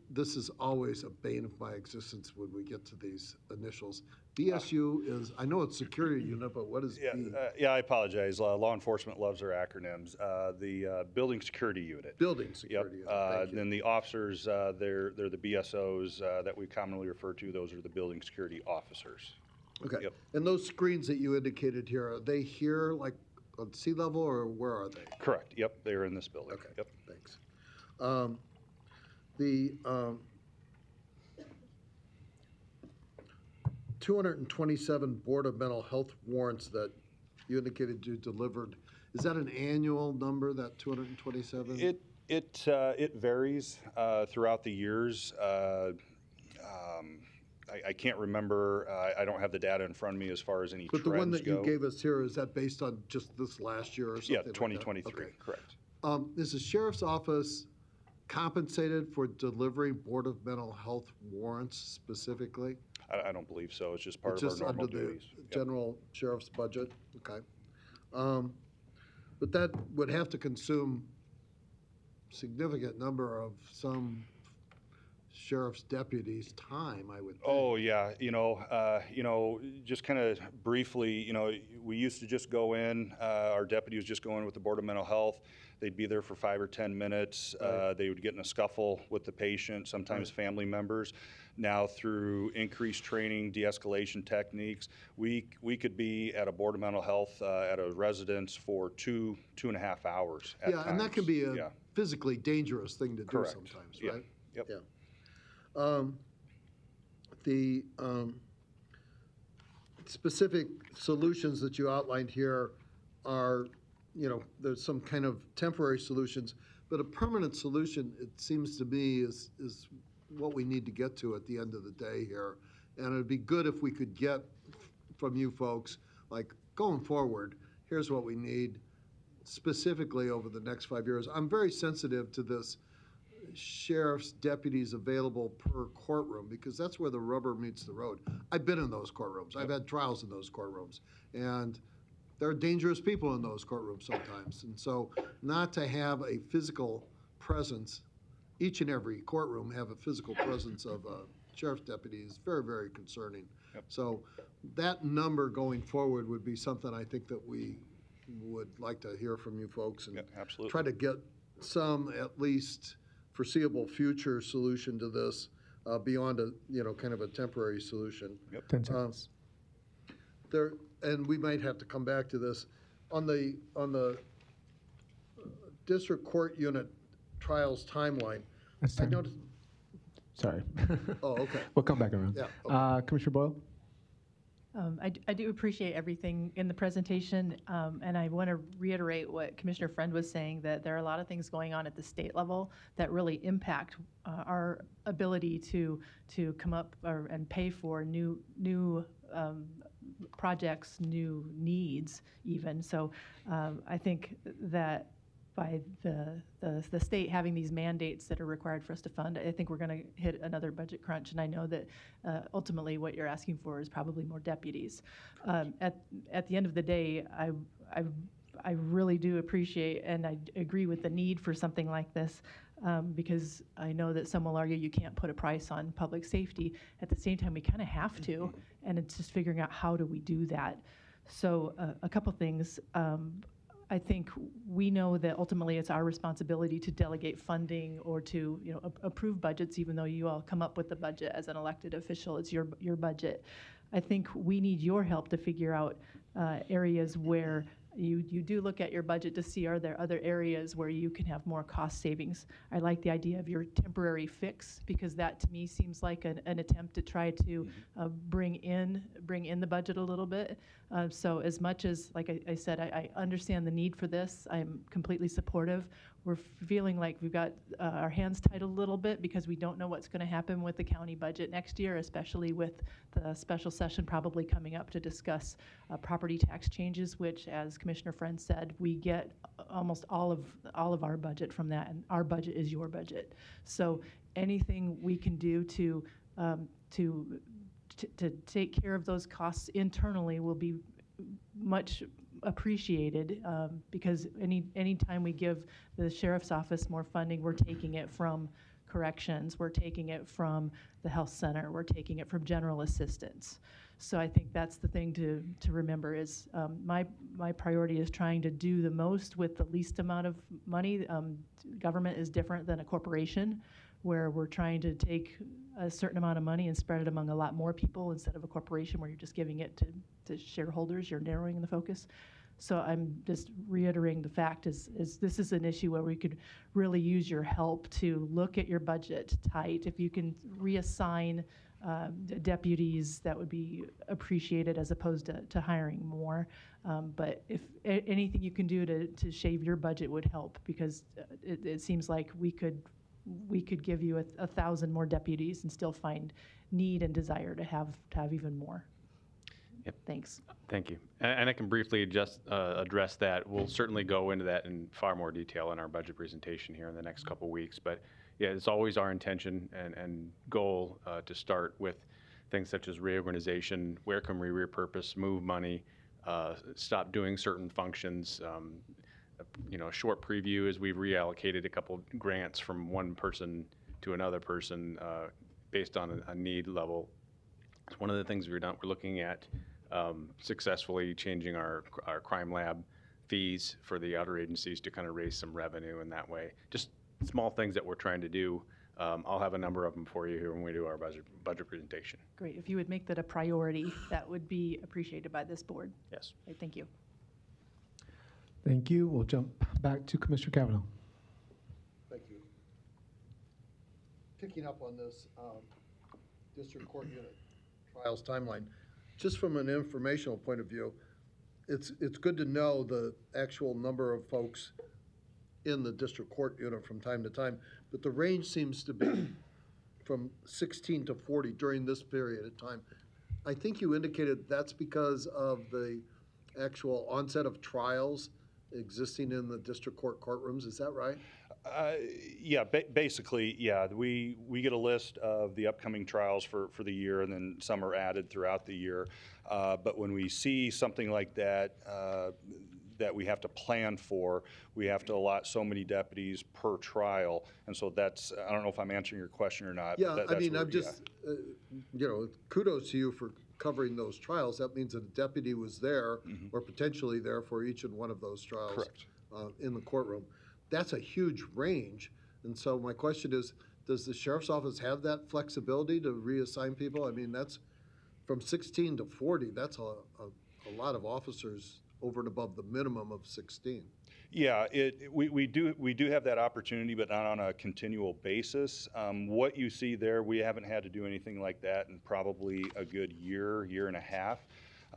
This is always a bane of my existence when we get to these initials. BSU is, I know it's security unit, but what is B? Yeah, I apologize. Law enforcement loves their acronyms. The building security unit. Building security unit, thank you. Then the officers, they're the BSOs that we commonly refer to. Those are the building security officers. Okay, Yep. and those screens that you indicated here, are they here like on sea level or where are they? Correct. Yep, they're in this building. Okay, Yep. thanks. The 227 Board of Mental Health warrants that you indicated you delivered, is that an annual number, that 227? It varies throughout the years. I can't remember. I don't have the data in front of me as far as any But trends the one that go. you gave us here, is that based on just this last year or something Yeah, like that? 2023. Okay. Correct. Is the sheriff's office compensated for delivering Board of Mental Health warrants specifically? I don't believe so. It's just part It's of just our normal under the duties. Yep. general sheriff's budget? Okay. But that would have to consume significant number of some sheriff's deputies' time, I would think. Oh yeah, just kind of briefly, we used to just go in. Our deputies just go in with the Board of Mental Health. They'd be there for 5 or 10 minutes. They would get in a scuffle with the patient, sometimes family members. Now, through increased training, de-escalation techniques, we could be at a Board of Mental Health at a residence for 2.5 hours. At Yeah, and that can times. be a Yeah. physically dangerous thing to do Correct. sometimes, Yeah. right? Yep. Yeah. The specific solutions that you outlined here are, there's some kind of temporary solutions, but a permanent solution, it seems to me, is what we need to get to at the end of the day here. And it'd be good if we could get from you folks, like, going forward, here's what we need specifically over the next 5 years. I'm very sensitive to this sheriff's deputies available per courtroom, because that's where the rubber meets the road. I've been in those courtrooms. I've had trials in those courtrooms. And there are dangerous people in those courtrooms sometimes. And so not to have a physical presence, each and every courtroom have a physical presence of a sheriff's deputy is very, very concerning. Yep. So that number going forward would be something I think that we would like to hear from you folks and Yeah, absolutely. try to get some, at least, foreseeable future solution to this beyond a, kind of a temporary solution. Yep. 10 seconds. There, and we might have to come back to this, on the district court unit trials timeline. That's I 10. noticed, Sorry. oh, okay. We'll come back around. Yeah, okay. Commissioner Boyle? I do appreciate everything in the presentation, and I want to reiterate what Commissioner Friend was saying, that there are a lot of things going on at the state level that really impact our ability to come up and pay for new projects, new needs even. So I think that by the state having these mandates that are required for us to fund, I think we're going to hit another budget crunch. And I know that ultimately what you're asking for is probably more deputies. At the end of the day, I really do appreciate and I agree with the need for something like this, because I know that some will argue you can't put a price on public safety. At the same time, we kind of have to, and it's just figuring out how do we do that. So a couple things. I think we know that ultimately it's our responsibility to delegate funding or to approve budgets, even though you all come up with the budget as an elected official. It's your budget. I think we need your help to figure out areas where you do look at your budget to see, are there other areas where you can have more cost savings? I like the idea of your temporary fix, because that to me seems like an attempt to try to bring in the budget a little bit. So as much as, like I said, I understand the need for this, I'm completely supportive. We're feeling like we've got our hands tied a little bit because we don't know what's going to happen with the county budget next year, especially with the special session probably coming up to discuss property tax changes, which, as Commissioner Friend said, we get almost all of our budget from that, and our budget is your budget. So anything we can do to take care of those costs internally will be much appreciated, because any time we give the sheriff's office more funding, we're taking it from corrections, we're taking it from the health center, we're taking it from general assistance. So I think that's the thing to remember is my priority is trying to do the most with the least amount of money. Government is different than a corporation, where we're trying to take a certain amount of money and spread it among a lot more people instead of a corporation where you're just giving it to shareholders, you're narrowing the focus. So I'm just reiterating the fact is this is an issue where we could really use your help to look at your budget tight. If you can reassign deputies, that would be appreciated as opposed to hiring more. But if anything you can do to shave your budget would help, because it seems like we could give you 1,000 more deputies and still find need and desire to have even more. Yep. Thanks. Thank you. And I can briefly just address that. We'll certainly go into that in far more detail in our budget presentation here in the next couple weeks. But yeah, it's always our intention and goal to start with things such as reorganization. Where can we repurpose, move money, stop doing certain functions? A short preview is we've reallocated a couple grants from one person to another person based on a need level. It's one of the things we're looking at successfully changing our crime lab fees for the outer agencies to kind of raise some revenue in that way. Just small things that we're trying to do. I'll have a number of them for you here when we do our budget presentation. Great. If you would make that a priority, that would be appreciated by this board. Yes. Okay, thank you. Thank you. We'll jump back to Commissioner Cavanaugh. Thank you. Picking up on this district court unit trials timeline, just from an informational point of view, it's good to know the actual number of folks in the district court unit from time to time, but the range seems to be from 16 to 40 during this period of time. I think you indicated that's because of the actual onset of trials existing in the district court courtrooms. Is that right? Yeah, basically, yeah. We get a list of the upcoming trials for the year, and then some are added throughout the year. But when we see something like that, that we have to plan for, we have to allot so many deputies per trial. And so that's, I don't know if I'm answering your question or not. Yeah, but I mean, I'm just, kudos to you for covering those trials. That means that a deputy was there or potentially there for each and one of those trials. Correct. In the courtroom. That's a huge range. And so my question is, does the sheriff's office have that flexibility to reassign people? I mean, that's from 16 to 40. That's a lot of officers over and above the minimum of 16. Yeah, we do have that opportunity, but not on a continual basis. What you see there, we haven't had to do anything like that in probably a good year and a half.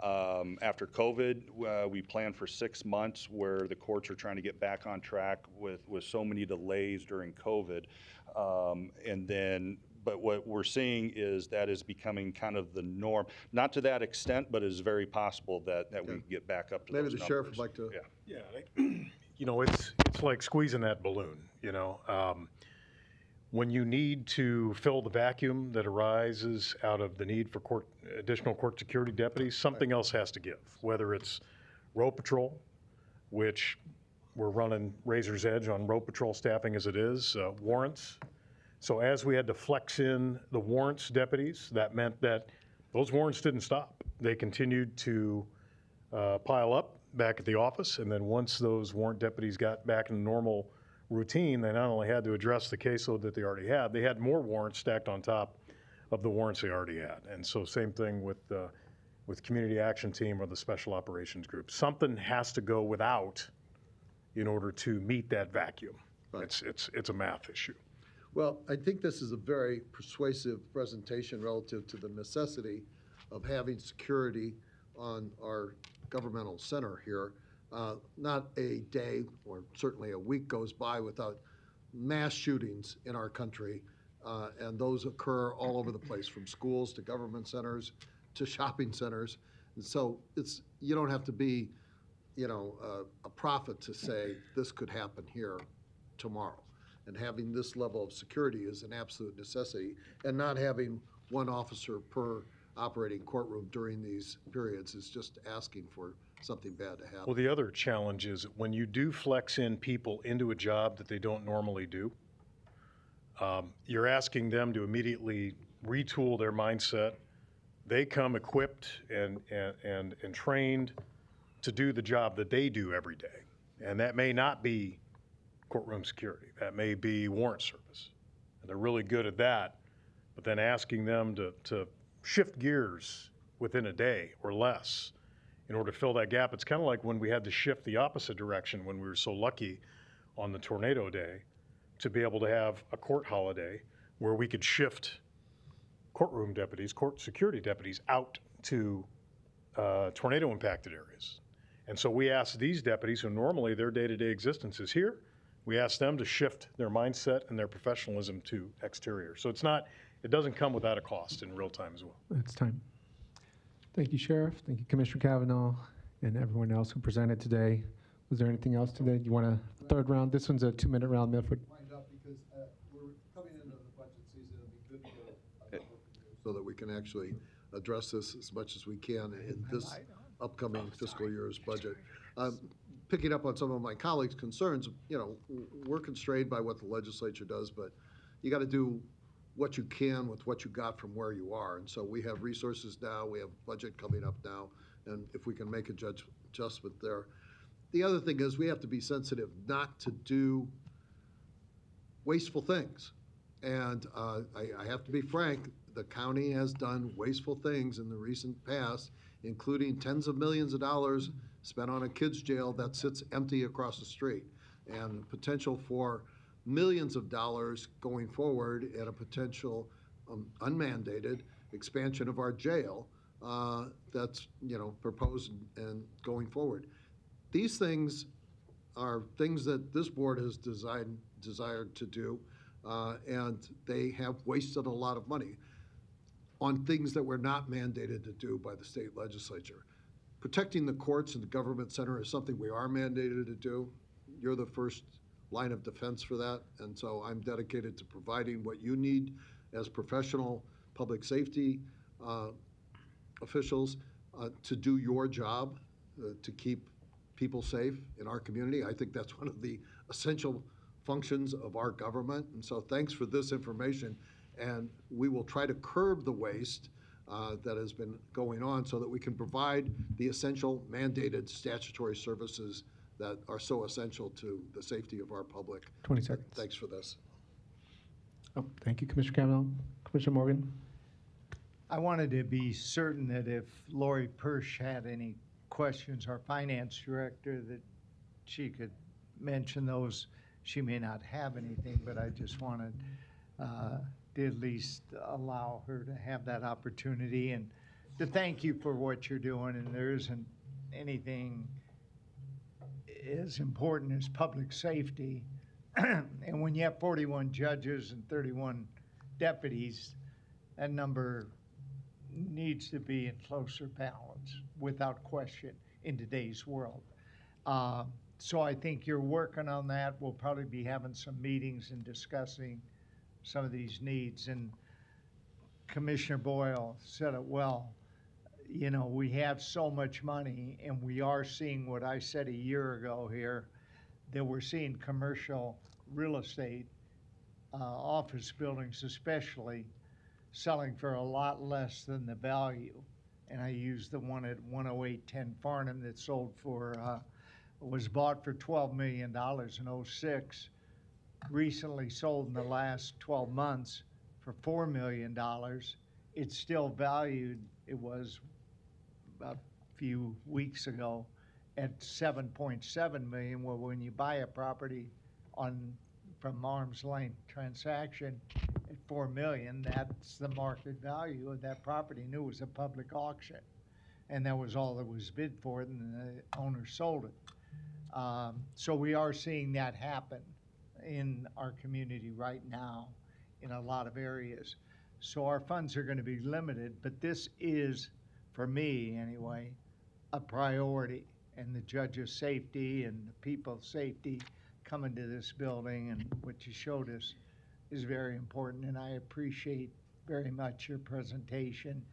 After COVID, we planned for 6 months where the courts are trying to get back on track with so many delays during COVID. But what we're seeing is that is becoming kind of the norm. Not to that extent, but it's very possible that we get back up to Maybe those the numbers. sheriff would like to. Yeah. It's like squeezing that balloon, when you need to fill the vacuum that arises out of the need for additional court security deputies, something else has to give, whether it's road patrol, which we're running razor's edge on road patrol staffing as it is, warrants. So as we had to flex in the warrants deputies, that meant that those warrants didn't stop. They continued to pile up back at the office, and then once those warrant deputies got back in normal routine, they not only had to address the caseload that they already had, they had more warrants stacked on top of the warrants they already had. And so same thing with with Community Action Team or the Special Operations Group. Something has to go without in order to meet that vacuum. Right. It's a math issue. Well, I think this is a very persuasive presentation relative to the necessity of having security on our governmental center here. Not a day or certainly a week goes by without mass shootings in our country, and those occur all over the place, from schools to government centers to shopping centers. And so you don't have to be, a prophet to say this could happen here tomorrow. And having this level of security is an absolute necessity, and not having one officer per operating courtroom during these periods is just asking for something bad to happen. Well, the other challenge is when you do flex in people into a job that they don't normally do, you're asking them to immediately retool their mindset. They come equipped and trained to do the job that they do every day. And that may not be courtroom security. That may be warrant service. And they're really good at that. But then asking them to shift gears within a day or less in order to fill that gap, it's kind of like when we had to shift the opposite direction when we were so lucky on the tornado day to be able to have a court holiday where we could shift courtroom deputies, court security deputies out to tornado impacted areas. And so we asked these deputies, who normally their day-to-day existence is here, we asked them to shift their mindset and their professionalism to exterior. So it doesn't come without a cost in real time as well. It's time. Thank you, Sheriff. Thank you, Commissioner Kavanaugh, and everyone else who presented today. Was there anything else today? You want a third round? This one's a 2-minute round, Milford. Wind up because we're coming into the budget season. It'll be good to so that we can actually address this as much as we can in this upcoming fiscal year's budget. Picking up on some of my colleagues' concerns, we're constrained by what the legislature does, but you got to do what you can with what you got from where you are. And so we have resources now, we have budget coming up now, and if we can make a adjustment there. The other thing is we have to be sensitive not to do wasteful things. And I have to be frank, the county has done wasteful things in the recent past, including tens of millions of dollars spent on a kids' jail that sits empty across the street, and potential for millions of dollars going forward and a potential unmandated expansion of our jail that's proposed and going forward. These things are things that this board has desired to do, and they have wasted a lot of money on things that were not mandated to do by the state legislature. Protecting the courts and the government center is something we are mandated to do. You're the first line of defense for that, and so I'm dedicated to providing what you need as professional public safety officials to do your job, to keep people safe in our community. I think that's one of the essential functions of our government, and so thanks for this information, and we will try to curb the waste that has been going on so that we can provide the essential mandated statutory services that are so essential to the safety of our public. 20 seconds. Thanks for this. Oh, thank you, Commissioner Kavanaugh. Commissioner Morgan? I wanted to be certain that if Lori Persh had any questions, our finance director, that she could mention those. She may not have anything, but I just wanted to at least allow her to have that opportunity and to thank you for what you're doing. And there isn't anything as important as public safety. And when you have 41 judges and 31 deputies, that number needs to be in closer balance, without question, in today's world. So I think you're working on that. We'll probably be having some meetings and discussing some of these needs. And Commissioner Boyle said it well. We have so much money, and we are seeing what I said a year ago here, that we're seeing commercial real estate, office buildings especially, selling for a lot less than the value. And I used the one at 10810 Farnham that sold for, was bought for $12 million in '06, recently sold in the last 12 months for $4 million. It's still valued, it was a few weeks ago at 7.7 million. Well, when you buy a property from arm's length transaction at 4 million, that's the market value of that property. And it was a public auction, and that was all that was bid for it, and the owner sold it. So we are seeing that happen in our community right now in a lot of areas. So our funds are going to be limited, but this is, for me anyway, a priority. And the judge's safety and the people's safety coming to this building and what you showed us is very important. And I appreciate very much your presentation.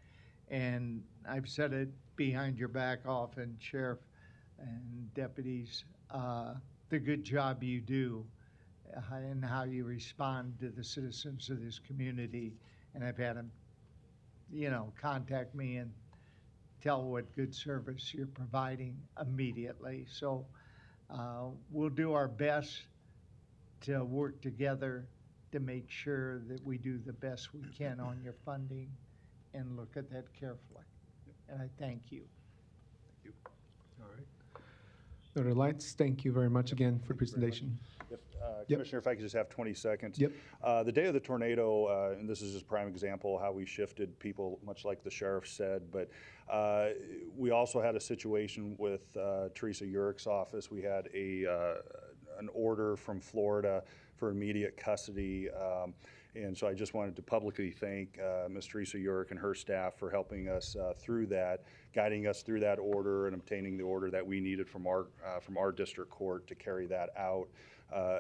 And I've said it behind your back often, Sheriff and deputies, the good job you do and how you respond to the citizens of this community. And I've had them, contact me and tell what good service you're providing immediately. So we'll do our best to work together to make sure that we do the best we can on your funding and look at that carefully. And I thank you. All right. Northern Lights, thank you very much again for the presentation. Commissioner, if I could just have 20 seconds. Yep. The day of the tornado, and this is just a prime example how we shifted people, much like the sheriff said, but we also had a situation with Teresa Urick's office. We had an order from Florida for immediate custody. And so I just wanted to publicly thank Ms. Teresa Urick and her staff for helping us through that, guiding us through that order and obtaining the order that we needed from our district court to carry that out.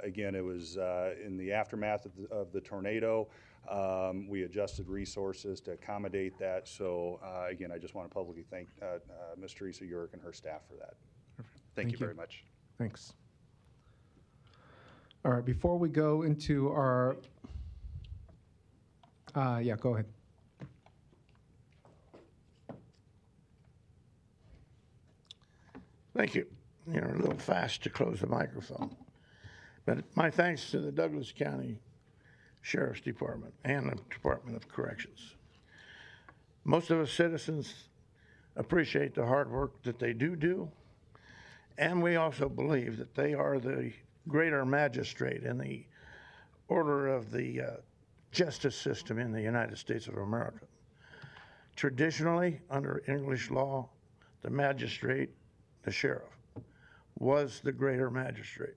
Again, it was in the aftermath of the tornado. We adjusted resources to accommodate that. So again, I just want to publicly thank Ms. Teresa Urick and her staff for that. Thank you very much. Thanks. All right, before we go into our, yeah, go ahead. Thank you. You're a little fast to close the microphone. But my thanks to the Douglas County Sheriff's Department and the Department of Corrections. Most of us citizens appreciate the hard work that they do, and we also believe that they are the greater magistrate in the order of the justice system in the United States of America. Traditionally, under English law, the magistrate, the sheriff, was the greater magistrate.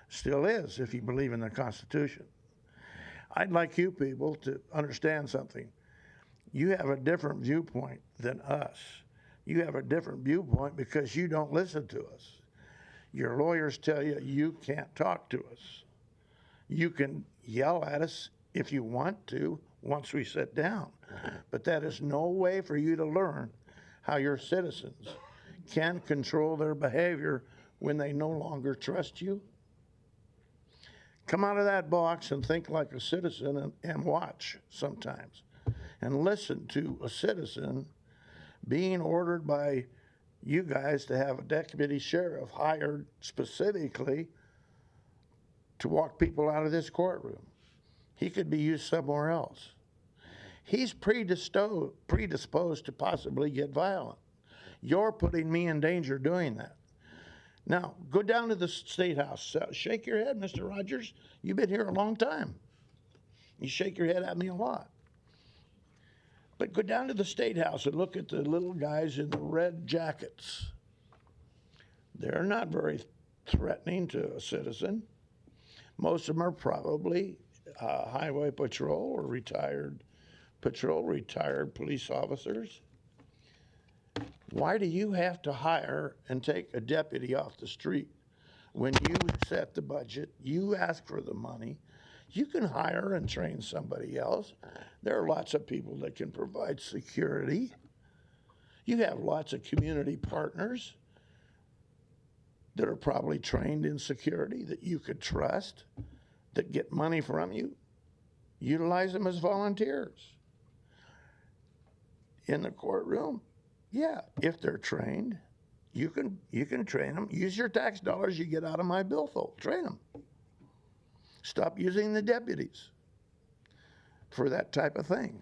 Still is, if you believe in the Constitution. I'd like you people to understand something. You have a different viewpoint than us. You have a different viewpoint because you don't listen to us. Your lawyers tell you you can't talk to us. You can yell at us if you want to once we sit down, but that is no way for you to learn how your citizens can control their behavior when they no longer trust you. Come out of that box and think like a citizen and watch sometimes and listen to a citizen being ordered by you guys to have a deputy sheriff hired specifically to walk people out of this courtroom. He could be used somewhere else. He's predisposed to possibly get violent. You're putting me in danger doing that. Now, go down to the State House. Shake your head, Mr. Rogers. You've been here a long time. You shake your head at me a lot. But go down to the State House and look at the little guys in the red jackets. They're not very threatening to a citizen. Most of them are probably highway patrol or retired police officers. Why do you have to hire and take a deputy off the street when you set the budget, you ask for the money? You can hire and train somebody else. There are lots of people that can provide security. You have lots of community partners that are probably trained in security that you could trust, that get money from you. Utilize them as volunteers. In the courtroom, yeah, if they're trained, you can train them. Use your tax dollars you get out of my billfold. Train them. Stop using the deputies for that type of thing.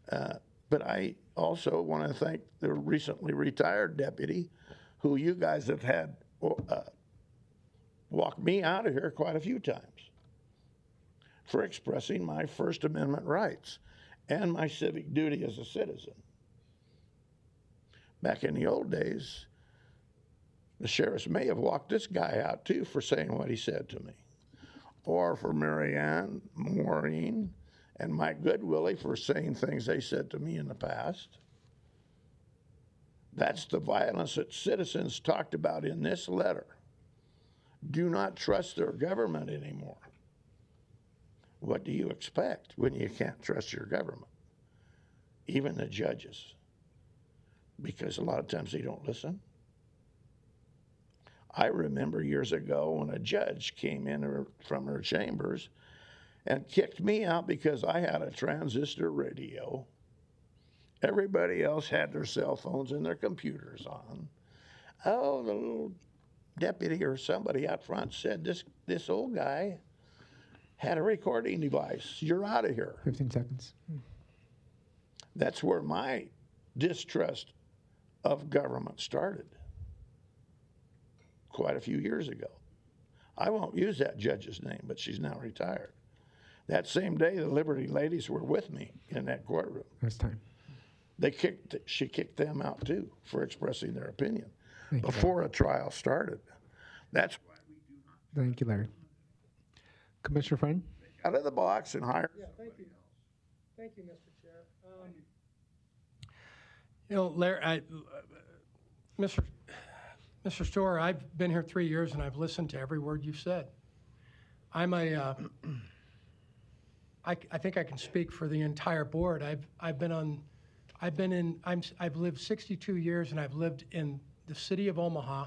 But But I also want to thank the recently retired deputy who you guys have had walk me out of here quite a few times for expressing my First Amendment rights and my civic duty as a citizen. Back in the old days, the sheriffs may have walked this guy out too for saying what he said to me, or for Marianne, Maureen, and Mike Goodwillie for saying things they said to me in the past. That's the violence that citizens talked about in this letter. Do not trust their government anymore. What do you expect when you can't trust your government? Even the judges, because a lot of times they don't listen. I remember years ago when a judge came in from her chambers and kicked me out because I had a transistor radio. Everybody else had their cell phones and their computers on. Oh, the little deputy or somebody out front said this old guy had a recording device. You're out of here. 15 seconds. That's where my distrust of government started quite a few years ago. I won't use that judge's name, but she's now retired. That same day, the Liberty ladies were with me in that courtroom. That's time. She kicked them out too for expressing their opinion Thank you, before a trial started. That's why we do not Thank you, Larry. Commissioner Friend? out of the box and hire. Yeah, thank you. Thank you, Mr. Chair. You know, Larry, Mr. Storer, I've been here 3 years and I've listened to every word you've said. I think I can speak for the entire board. I've lived 62 years and I've lived in the city of Omaha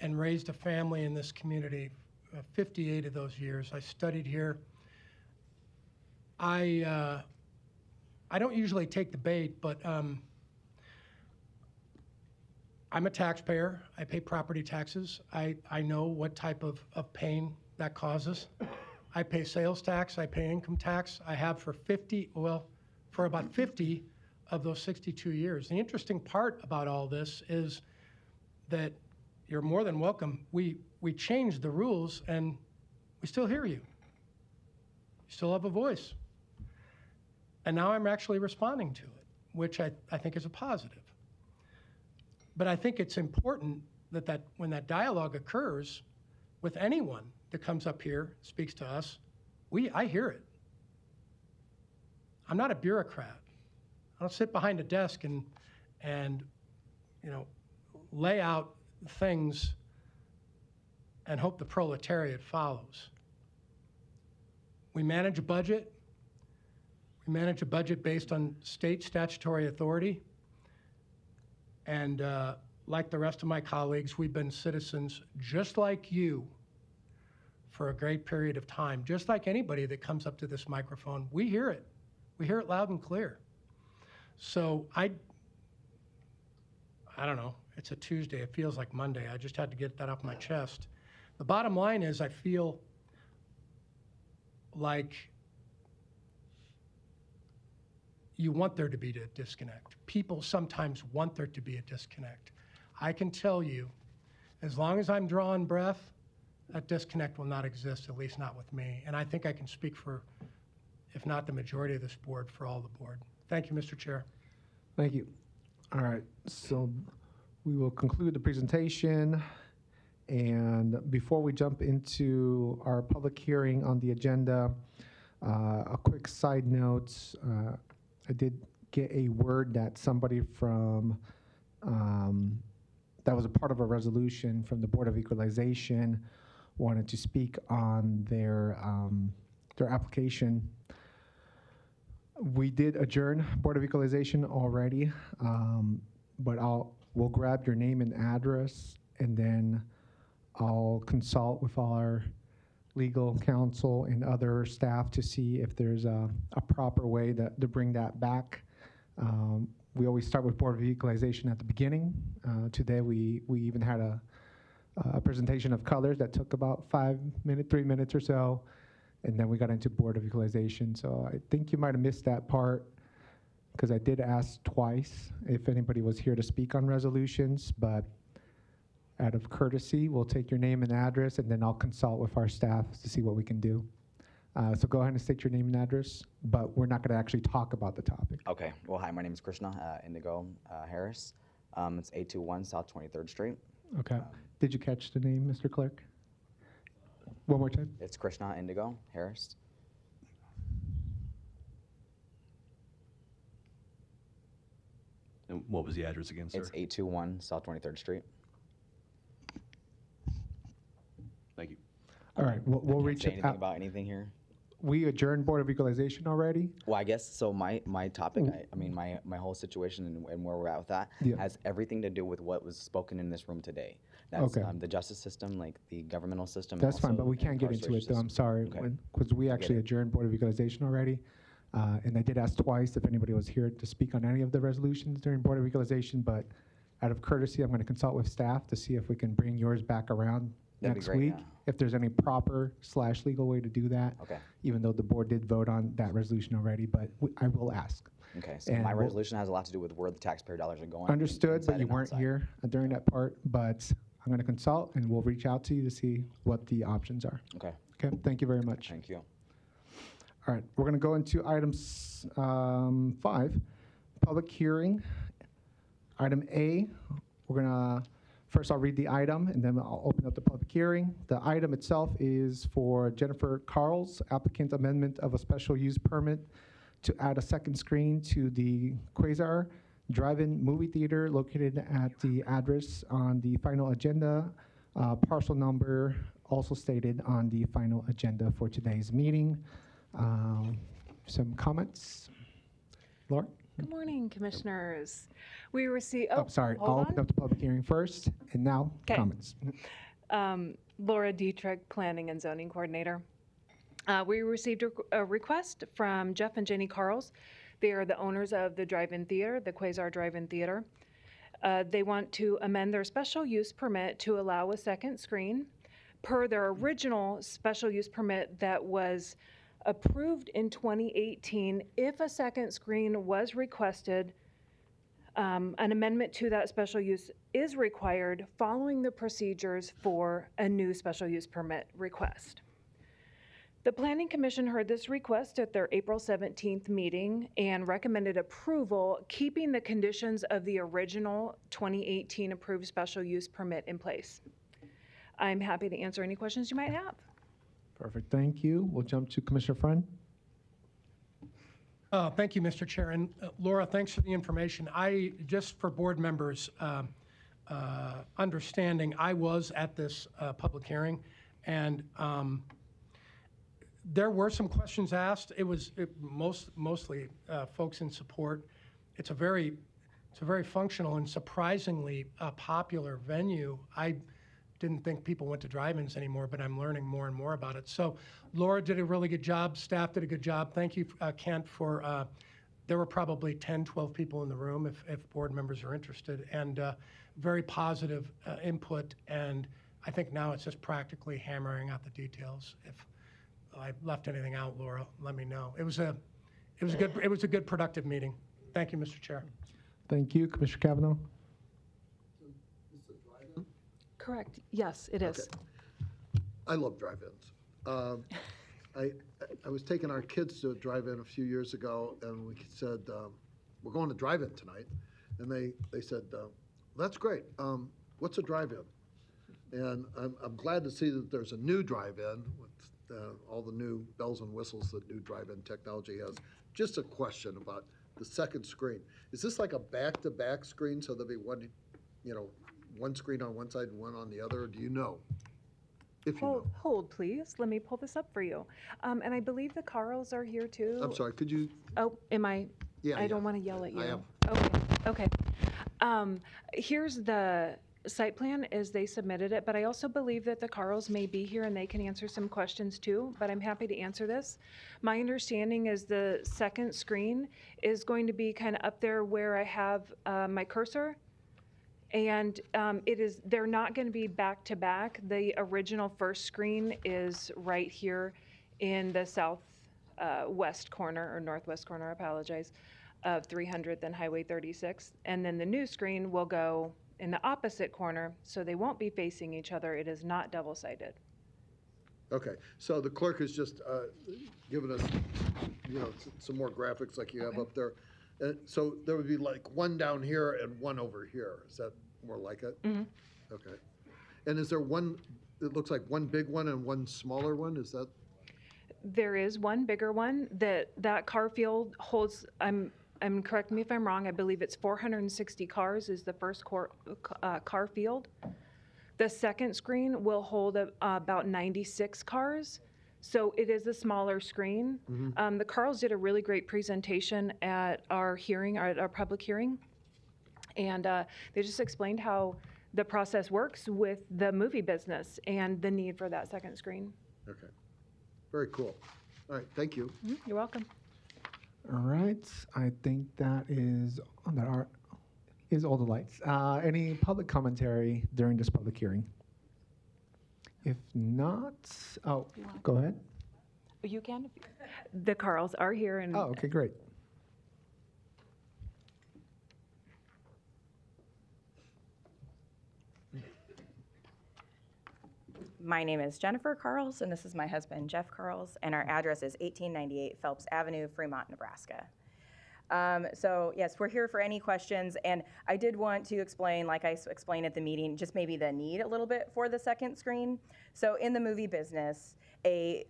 and raised a family in this community 58 of those years. I studied here. I don't usually take the bait, but I'm a taxpayer. I pay property taxes. I know what type of pain that causes. I pay sales tax. I pay income tax. I have for about 50 of those 62 years. The interesting part about all this is that you're more than welcome. We changed the rules and we still hear you. You still have a voice. And now I'm actually responding to it, which I think is a positive. But I think it's important that when that dialogue occurs with anyone that comes up here, speaks to us, I hear it. I'm not a bureaucrat. I don't sit behind a desk and lay out things and hope the proletariat follows. We manage a budget. We manage a budget based on state statutory authority. And like the rest of my colleagues, we've been citizens just like you for a great period of time. Just like anybody that comes up to this microphone, we hear it. We hear it loud and clear. So I don't know. It's a Tuesday. It feels like Monday. I just had to get that off my chest. The bottom line is I feel like you want there to be a disconnect. People sometimes want there to be a disconnect. I can tell you, as long as I'm drawing breath, that disconnect will not exist, at least not with me. And I think I can speak for, if not the majority of this board, for all the board. Thank you, Mr. Chair. Thank you. All right, so we will conclude the presentation. And before we jump into our public hearing on the agenda, a quick side note. I did get a word that somebody from, that was a part of a resolution from the Board of Equalization wanted to speak on their application. We did adjourn Board of Equalization already, but we'll grab your name and address, and then I'll consult with all our legal counsel and other staff to see if there's a proper way to bring that back. We always start with Board of Equalization at the beginning. Today we even had a presentation of colors that took about 3 minutes or so, and then we got into Board of Equalization. So I think you might have missed that part because I did ask twice if anybody was here to speak on resolutions, but out of courtesy, we'll take your name and address, and then I'll consult with our staff to see what we can do. So go ahead and state your name and address, but we're not going to actually talk about the topic. Okay. Well, hi, my name is Krishna Indigo Harris. It's 821 South 23rd Street. Okay. Did you catch the name, Mr. Clerk? One more time. It's Krishna Indigo Harris. And what was the address again, sir? It's 821 South 23rd Street. Thank you. All right, we'll Can't reach say it anything out. about anything here. We adjourned Board of Equalization already. Well, I guess so. My topic, I mean, my whole situation and where we're at with that Yeah. has everything to do with what was spoken in this room today. That's Okay. The justice system, like the governmental system. and That's fine, also but we the can't get into it, incarceration though. I'm system. sorry, Okay. because we I get actually it. adjourned Board of Equalization already. And I did ask twice if anybody was here to speak on any of the resolutions during Board of Equalization, but out of courtesy, I'm going to consult with staff to see if we can bring yours back around That'd be next great, week. yeah. If there's any proper/legal way to do that. Okay. Even though the board did vote on that resolution already, but I will ask. Okay, so And my we'll- resolution has a lot to do with where the taxpayer dollars are going. Understood, inside but you and weren't outside. here during that part, but I'm going to consult and we'll reach out to you to see what the options are. Okay, Okay, thank you very much. thank you. All right, we're going to go into items 5, public hearing. Item A, we're going to, first I'll read the item and then I'll open up the public hearing. The item itself is for Jennifer Carl's applicant amendment of a special use permit to add a second screen to the Quasar Drive-In Movie Theater located at the address on the final agenda, parcel number also stated on the final agenda for today's meeting. Some comments? Laura? Good morning, Commissioners. We received, Oh, sorry, I'll hold open up the public hearing first, and now 'Kay. comments. on. Laura Dietrich, Planning and Zoning Coordinator. We received a request from Jeff and Jenny Carls. They are the owners of the Drive-In Theater, the Quasar Drive-In Theater. They want to amend their special use permit to allow a second screen per their original special use permit that was approved in 2018. If a second screen was requested, an amendment to that special use is required following the procedures for a new special use permit request. The Planning Commission heard this request at their April 17th meeting and recommended approval, keeping the conditions of the original 2018 approved special use permit in place. I'm happy to answer any questions you might have. Perfect, thank you. We'll jump to Commissioner Friend. Thank you, Mr. Chair. And Laura, thanks for the information. Just for board members' understanding, I was at this public hearing, and there were some questions asked. It was mostly folks in support. It's a very functional and surprisingly popular venue. I didn't think people went to drive-ins anymore, but I'm learning more and more about it. So Laura did a really good job. Staff did a good job. Thank you, Kent, for, there were probably 10, 12 people in the room if board members are interested, and very positive input. And I think now it's just practically hammering out the details. If I left anything out, Laura, let me know. It was a good productive meeting. Thank you, Mr. Chair. Thank you, Commissioner Cavanaugh. Correct. Yes, it is. I love drive-ins. I was taking our kids to a drive-in a few years ago, and we said, we're going to drive-in tonight. And they said, that's great. What's a drive-in? And I'm glad to see that there's a new drive-in with all the new bells and whistles that new drive-in technology has. Just a question about the second screen. Is this like a back-to-back screen, so there'll be one screen on one side and one on the other? Do you know? If you know. Hold, please. Let me pull this up for you. And I believe the Carls are here too. I'm sorry, could you? Oh, am I? Yeah, I yeah. don't want to yell at you. I am. Okay. Here's the site plan as they submitted it, but I also believe that the Carls may be here and they can answer some questions too, but I'm happy to answer this. My understanding is the second screen is going to be kind of up there where I have my cursor. And they're not going to be back to back. The original first screen is right here in the south west corner or northwest corner, I apologize. of 300th and Highway 36. And then the new screen will go in the opposite corner, so they won't be facing each other. It is not double-sided. Okay, so the clerk has just given us, some more graphics like you have up there. So there would be like one down here and one over here. Is that more like it? Mhm. Okay. And is there one, it looks like one big one and one smaller one? Is that? There is one bigger one that car field holds. Correct me if I'm wrong. I believe it's 460 cars is the first car field. The second screen will hold about 96 cars, so it is a smaller screen. The Carls did a really great presentation at our hearing, at our public hearing, and they just explained how the process works with the movie business and the need for that second screen. Okay. Very cool. All right, thank you. You're welcome. All right, I think that is all the lights. Any public commentary during this public hearing? If not, go ahead. You can. The Carls are here, and Oh, okay, great. My name is Jennifer Carls, and this is my husband, Jeff Carls, and our address is 1898 Phelps Avenue, Fremont, Nebraska. So yes, we're here for any questions, and I did want to explain, like I explained at the meeting, just maybe the need a little bit for the second screen. So in the movie business, we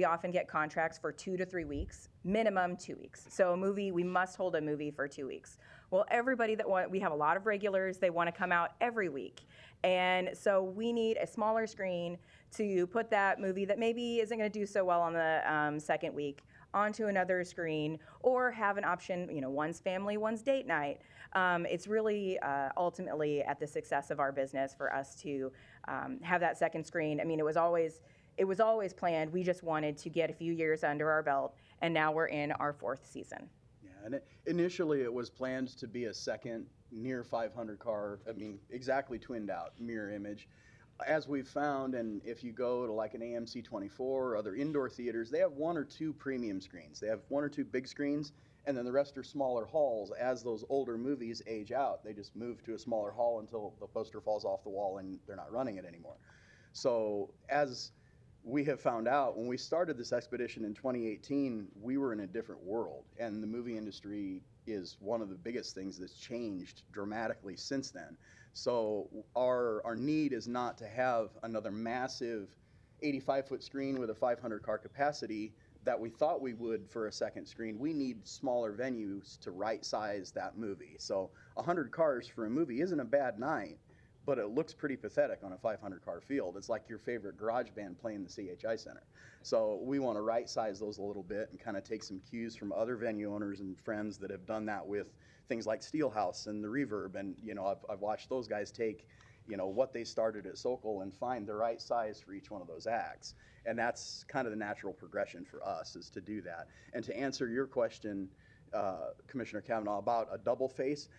often get contracts for 2 to 3 weeks, minimum 2 weeks. So a movie, we must hold a movie for 2 weeks. Well, everybody we have a lot of regulars, they want to come out every week. And so we need a smaller screen to put that movie that maybe isn't going to do so well on the second week onto another screen, or have an option, one's family, one's date night. It's really ultimately at the success of our business for us to have that second screen. I mean, it was always planned. We just wanted to get a few years under our belt, and now we're in our 4th season. Yeah, and initially it was planned to be a second near 500 car, exactly twinned out, mirror image. As we've found, and if you go to like an AMC 24 or other indoor theaters, they have 1 or 2 premium screens. They have 1 or 2 big screens, and then the rest are smaller halls. As those older movies age out, they just move to a smaller hall until the poster falls off the wall and they're not running it anymore. So as we have found out, when we started this expedition in 2018, we were in a different world, and the movie industry is one of the biggest things that's changed dramatically since then. So our need is not to have another massive 85-foot screen with a 500-car capacity that we thought we would for a second screen. We need smaller venues to right-size that movie. So 100 cars for a movie isn't a bad night, but it looks pretty pathetic on a 500-car field. It's like your favorite garage band playing the CHI Center. So we want to right-size those a little bit and kind of take some cues from other venue owners and friends that have done that with things like Steelhouse and the Reverb. And, I've watched those guys take, what they started at Sokol and find the right size for each one of those acts. And that's kind of the natural progression for us, is to do that. And to answer your question, Commissioner Kavanaugh, about a double face,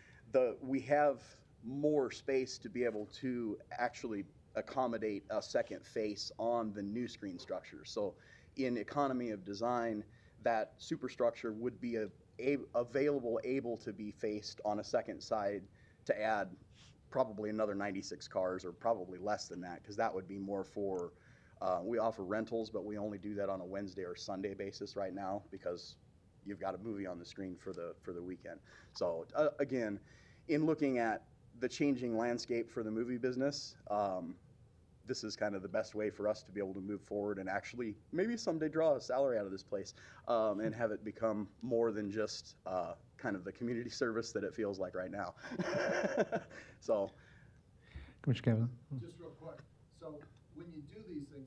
we have more space to be able to actually accommodate a second face on the new screen structure. So in economy of design, that superstructure would be able to be faced on a second side to add probably another 96 cars, or probably less than that, because that would be more for, we offer rentals, but we only do that on a Wednesday or Sunday basis right now, because you've got a movie on the screen for the weekend. So again, in looking at the changing landscape for the movie business, this is kind of the best way for us to be able to move forward and actually maybe someday draw a salary out of this place, and have it become more than just kind of the community service that it feels like right now. So, Commissioner Kavanaugh? Just real quick. So when you do these things,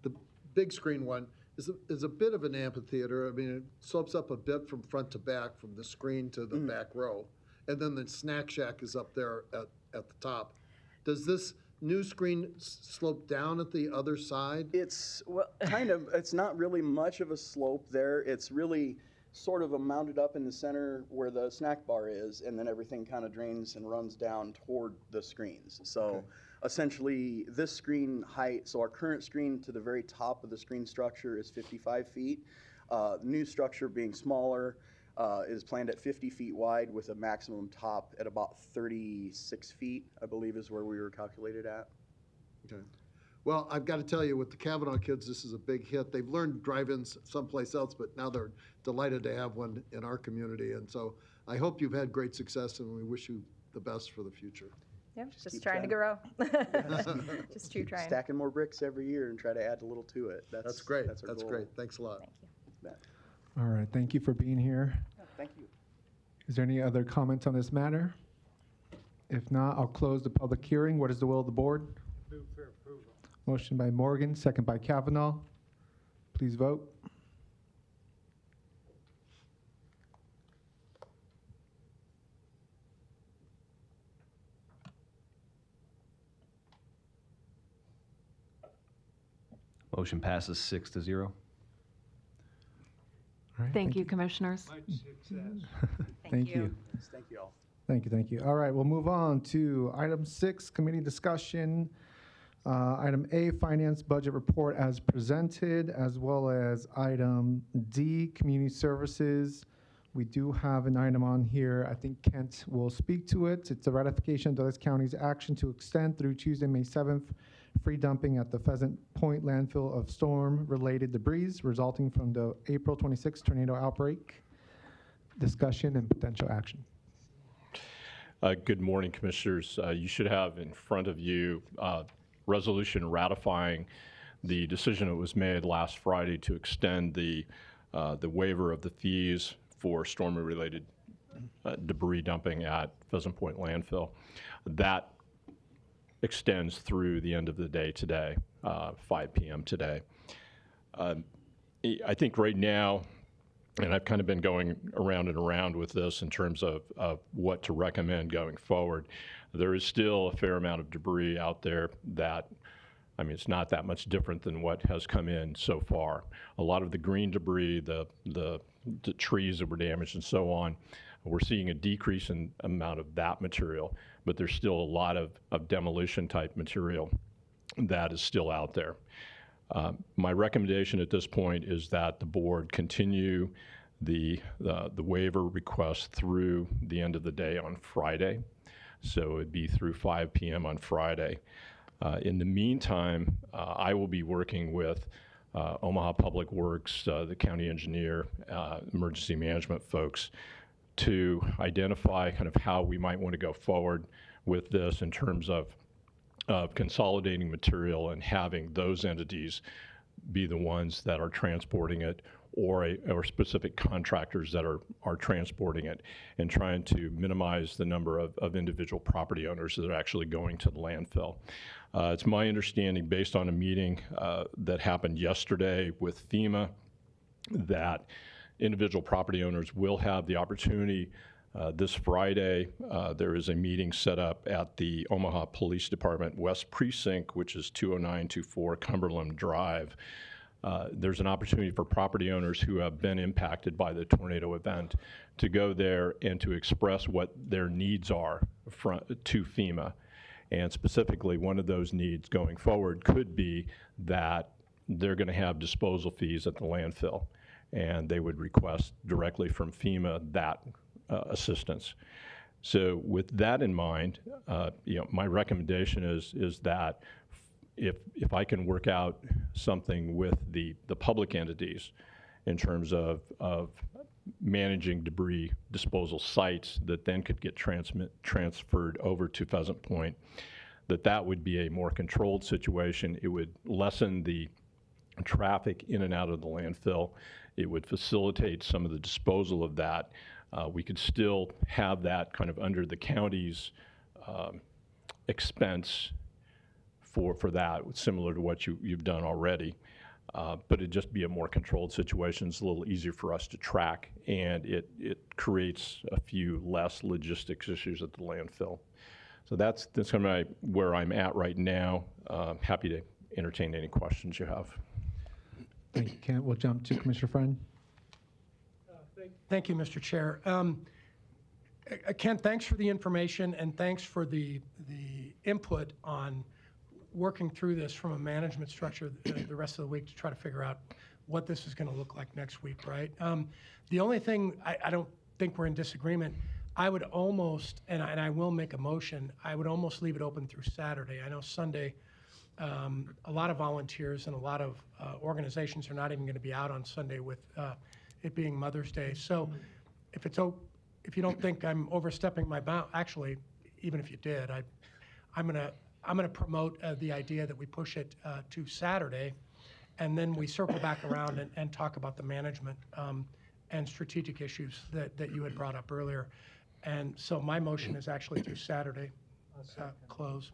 the big screen one is a bit of an amphitheater. It slopes up a bit from front to back, from the screen to the back row. And then the snack shack is up there at the top. Does this new screen slope down at the other side? It's it's not really much of a slope there. It's really sort of mounted up in the center where the snack bar is, and then everything kind of drains and runs down toward the screens. So essentially this screen height, so our current screen to the very top of the screen structure is 55 feet. The new structure being smaller, is planned at 50 feet wide with a maximum top at about 36 feet, I believe is where we were calculated at. Okay. Well, I've got to tell you, with the Kavanaugh kids, this is a big hit. They've learned drive-ins someplace else, but now they're delighted to have one in our community. And so I hope you've had great success, and we wish you the best for the future. Yeah, just keep trying to trying. grow. Just keep trying. Stacking more bricks every year and try to add a little to it. That's great. That's our That's goal. great. Thanks a lot. Thank you. All right, thank you for being here. Thank you. Is there any other comments on this matter? If not, I'll close the public hearing. What is the will of the board? Move for approval. Motion by Morgan, second by Kavanaugh. Please vote. Motion passes 6-0. All right, Thank you, Commissioners. Thank you. Thank you all. Thank you, thank you. All right, we'll move on to item 6, committee discussion. Item A, finance budget report as presented, as well as item D, community services. We do have an item on here. I think Kent will speak to it. It's a ratification of Douglas County's action to extend through Tuesday, May 7th, free dumping at the Pheasant Point landfill of storm-related debris resulting from the April 26th tornado outbreak. Discussion and potential action. Good morning, Commissioners. You should have in front of you resolution ratifying the decision that was made last Friday to extend the waiver of the fees for storm-related debris dumping at Pheasant Point landfill. That extends through the end of the day today, 5 p.m. today. I think right now, and I've kind of been going around and around with this in terms of what to recommend going forward. There is still a fair amount of debris out there that, I mean, it's not that much different than what has come in so far. A lot of the green debris, the trees that were damaged and so on, we're seeing a decrease in amount of that material, but there's still a lot of demolition type material that is still out there. My recommendation at this point is that the board continue the waiver request through the end of the day on Friday. So it'd be through 5 p.m. on Friday. In the meantime, I will be working with Omaha Public Works, the county engineer, emergency management folks to identify kind of how we might want to go forward with this in terms of consolidating material and having those entities be the ones that are transporting it, or specific contractors that are transporting it, and trying to minimize the number of individual property owners that are actually going to the landfill. It's my understanding, based on a meeting that happened yesterday with FEMA, that individual property owners will have the opportunity this Friday. There is a meeting set up at the Omaha Police Department West Precinct, which is 20924 Cumberland Drive. There's an opportunity for property owners who have been impacted by the tornado event to go there and to express what their needs are to FEMA. And specifically, one of those needs going forward could be that they're going to have disposal fees at the landfill, and they would request directly from FEMA that assistance. So with that in mind, my recommendation is that if I can work out something with the public entities in terms of managing debris disposal sites that then could get transferred over to Pheasant Point, that would be a more controlled situation. It would lessen the traffic in and out of the landfill. It would facilitate some of the disposal of that. We could still have that kind of under the county's expense for that, similar to what you've done already. But it'd just be a more controlled situation. It's a little easier for us to track, and it creates a few less logistics issues at the landfill. So that's kind of where I'm at right now. Happy to entertain any questions you have. Thank you, Kent. We'll jump to Commissioner Friend. Thank you, Mr. Chair. Kent, thanks for the information, and thanks for the input on working through this from a management structure the rest of the week to try to figure out what this is going to look like next week, right? The only thing, I don't think we're in disagreement. I would almost, and I will make a motion, I would almost leave it open through Saturday. I know Sunday, a lot of volunteers and a lot of organizations are not even going to be out on Sunday with it being Mother's Day. So if you don't think I'm overstepping my bound, actually, even if you did, I'm gonna promote the idea that we push it to Saturday, and then we circle back around and talk about the management and strategic issues that you had brought up earlier. And so my motion is actually through Saturday, close.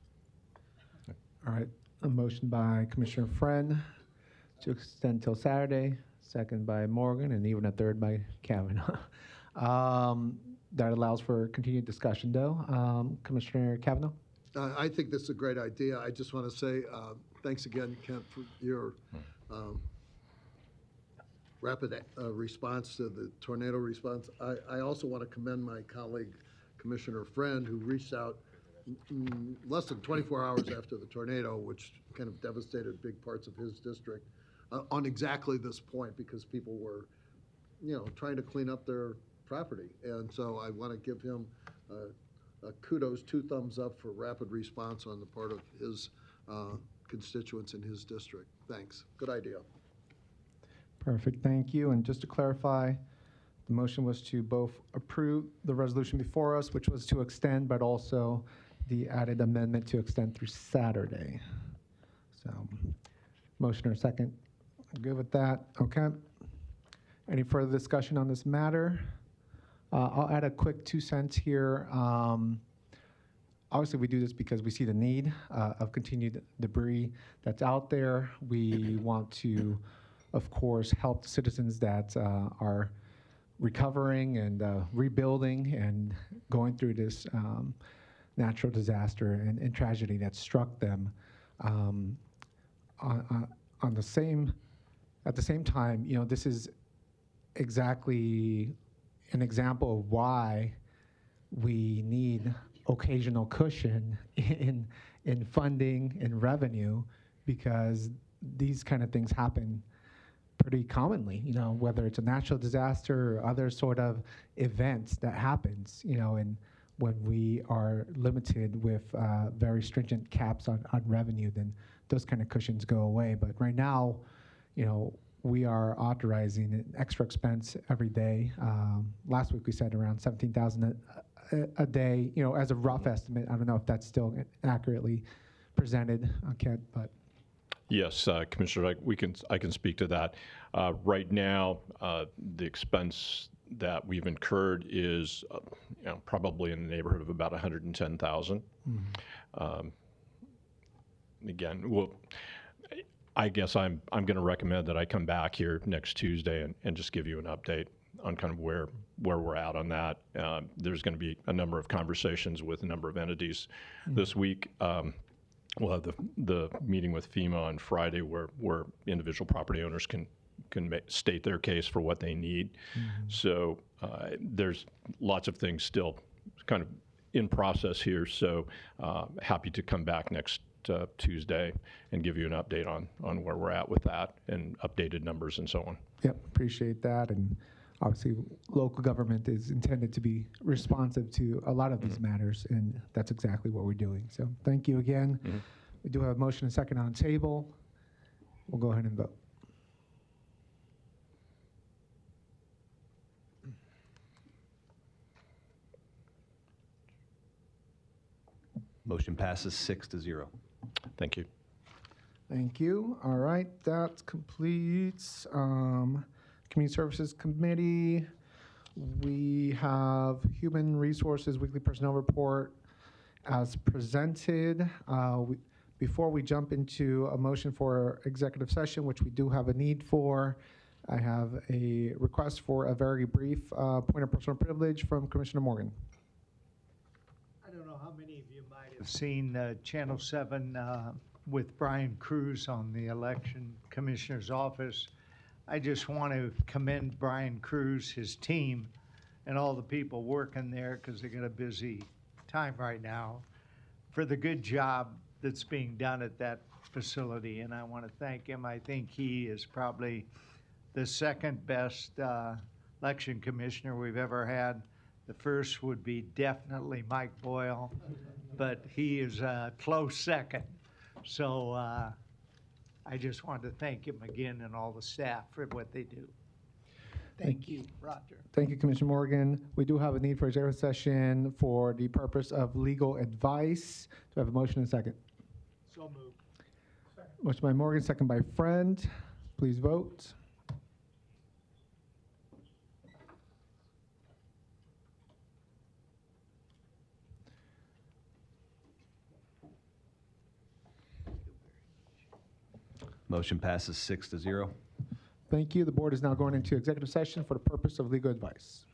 All right, a motion by Commissioner Friend to extend till Saturday, second by Morgan, and even a third by Kavanaugh. That allows for continued discussion, though. Commissioner Kavanaugh? I think this is a great idea. I just want to say thanks again, Kent, for your rapid response to the tornado response. I also want to commend my colleague, Commissioner Friend, who reached out less than 24 hours after the tornado, which kind of devastated big parts of his district, on exactly this point, because people were, trying to clean up their property. And so I want to give him kudos, 2 thumbs up for rapid response on the part of his constituents in his district. Thanks. Good idea. Perfect, thank you. And just to clarify, the motion was to both approve the resolution before us, which was to extend, but also the added amendment to extend through Saturday. So, motion or second? Good with that? Okay. Any further discussion on this matter? I'll add a quick 2 cents here. Obviously, we do this because we see the need of continued debris that's out there. We want to, of course, help the citizens that are recovering and rebuilding and going through this natural disaster and tragedy that struck them. At the same time, this is exactly an example of why we need occasional cushion in funding and revenue, because these kind of things happen pretty commonly, whether it's a natural disaster or other sort of events that happens, and when we are limited with very stringent caps on revenue, then those kind of cushions go away. But right now, we are authorizing an extra expense every day. Last week we said around $17,000 a day, as a rough estimate. I don't know if that's still accurately presented, Kent, but. Yes, Commissioner, I can speak to that. Right now, the expense that we've incurred is probably in the neighborhood of about $110,000. Again, I guess I'm going to recommend that I come back here next Tuesday and just give you an update on kind of where we're at on that. There's going to be a number of conversations with a number of entities this week. We'll have the meeting with FEMA on Friday where individual property owners can state their case for what they need. So there's lots of things still kind of in process here. So happy to come back next Tuesday and give you an update on where we're at with that and updated numbers and so on. Yep, appreciate that. And obviously, local government is intended to be responsive to a lot of these matters, and that's exactly what we're doing. So thank you again. We do have a motion and second on the table. We'll go ahead and vote. Motion passes 6-0. Thank you. Thank you. All right, that completes Community Services Committee. We have Human Resources Weekly Personnel Report as presented. Before we jump into a motion for executive session, which we do have a need for, I have a request for a very brief point of personal privilege from Commissioner Morgan. I don't know how many of you might have seen Channel 7 with Brian Cruz on the Election Commissioner's Office. I just want to commend Brian Cruz, his team, and all the people working there, because they got a busy time right now, for the good job that's being done at that facility. And I want to thank him. I think he is probably the second best election commissioner we've ever had. The first would be definitely Mike Boyle, but he is a close second. So I just wanted to thank him again and all the staff for what they do. Thank you, Roger. Thank you, Commissioner Morgan. We do have a need for executive session for the purpose of legal advice. Do I have a motion and a second? So moved. Motion by Morgan, second by Friend. Please vote. Motion passes 6-0. Thank you. The board is now going into executive session for the purpose of legal advice.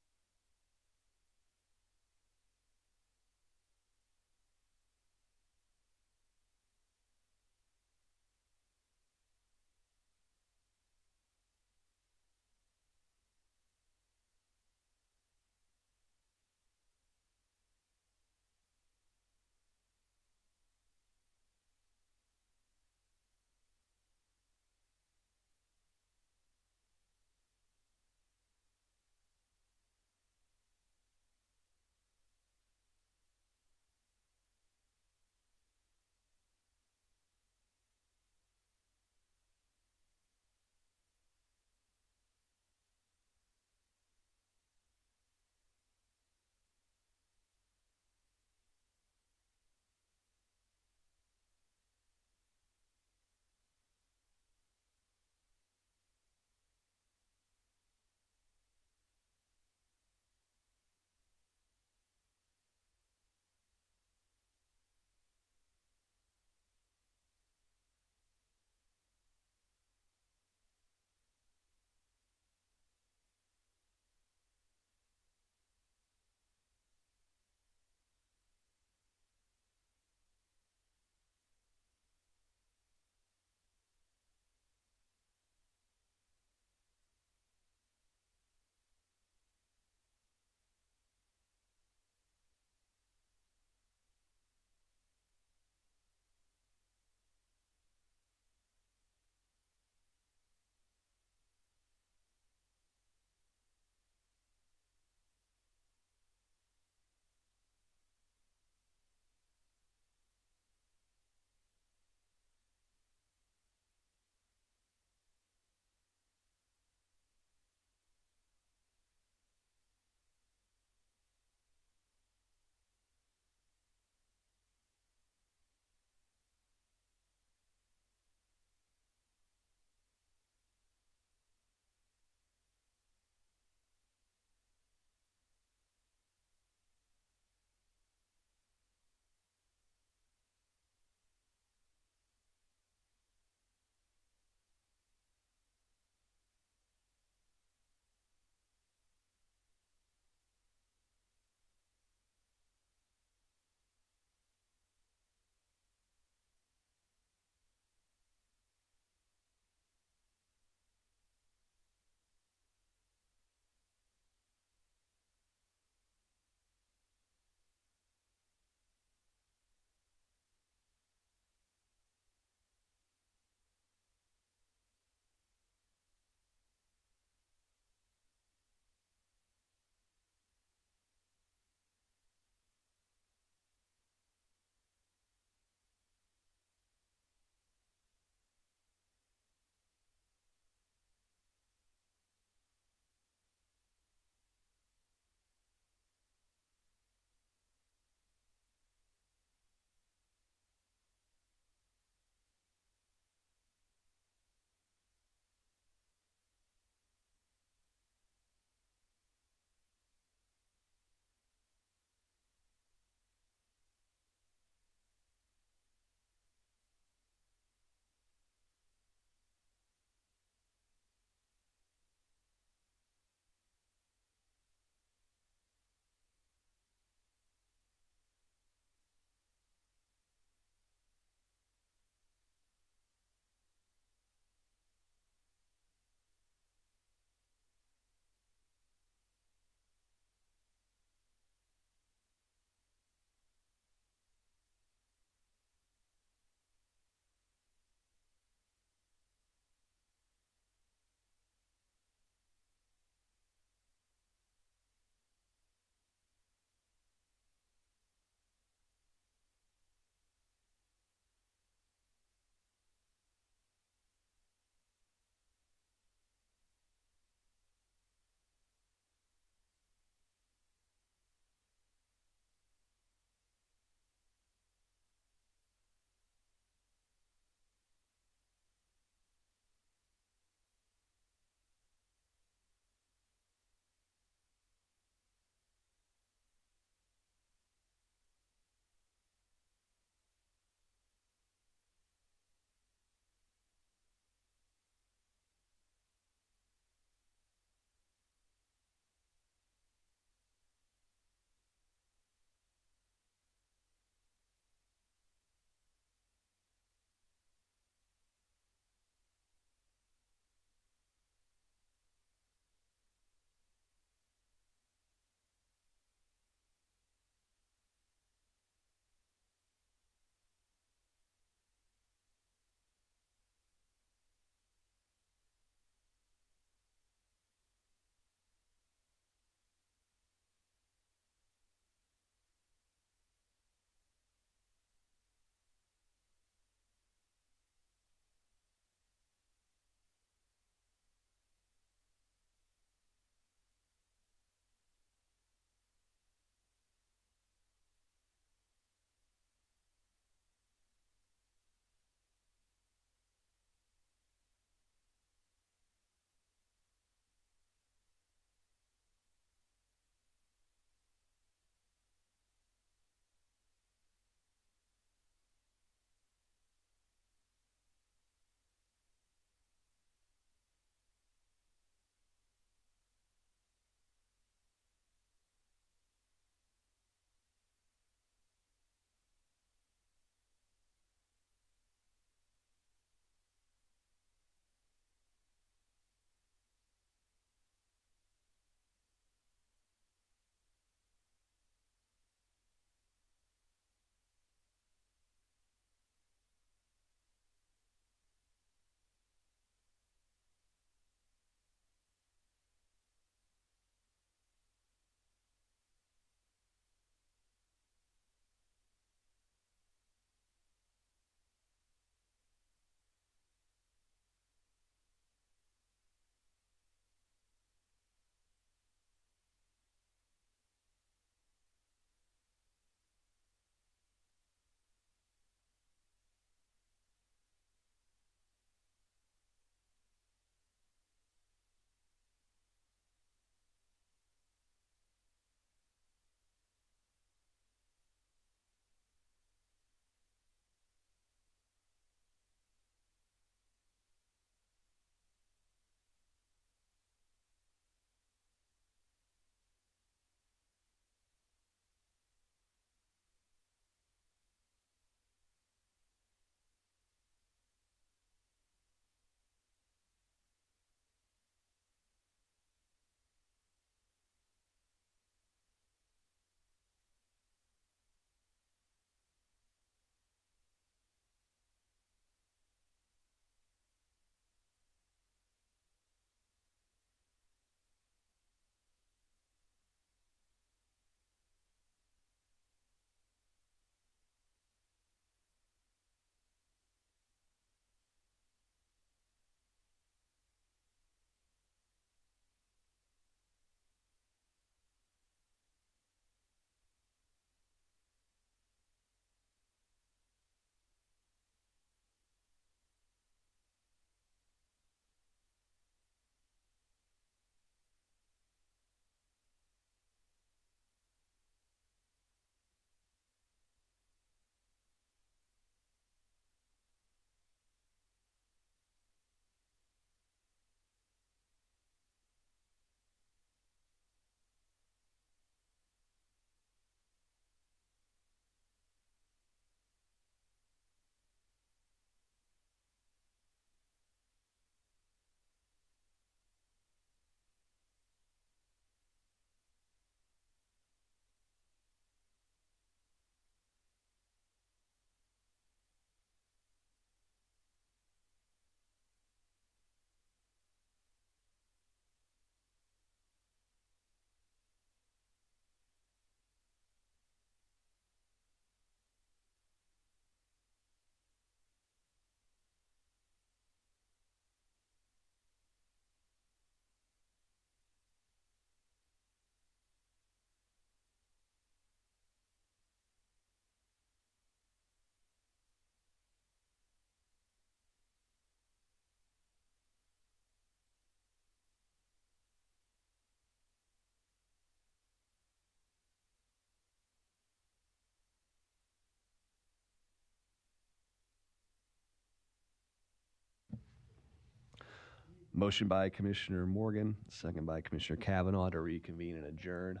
Motion by Commissioner Morgan, second by Commissioner Kavanaugh to reconvene and adjourn.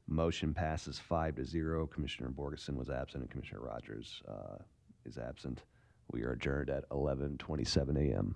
Motion passes 5-0. Commissioner Borgeson was absent and Commissioner Rogers is absent. We are adjourned at 11:27 a.m.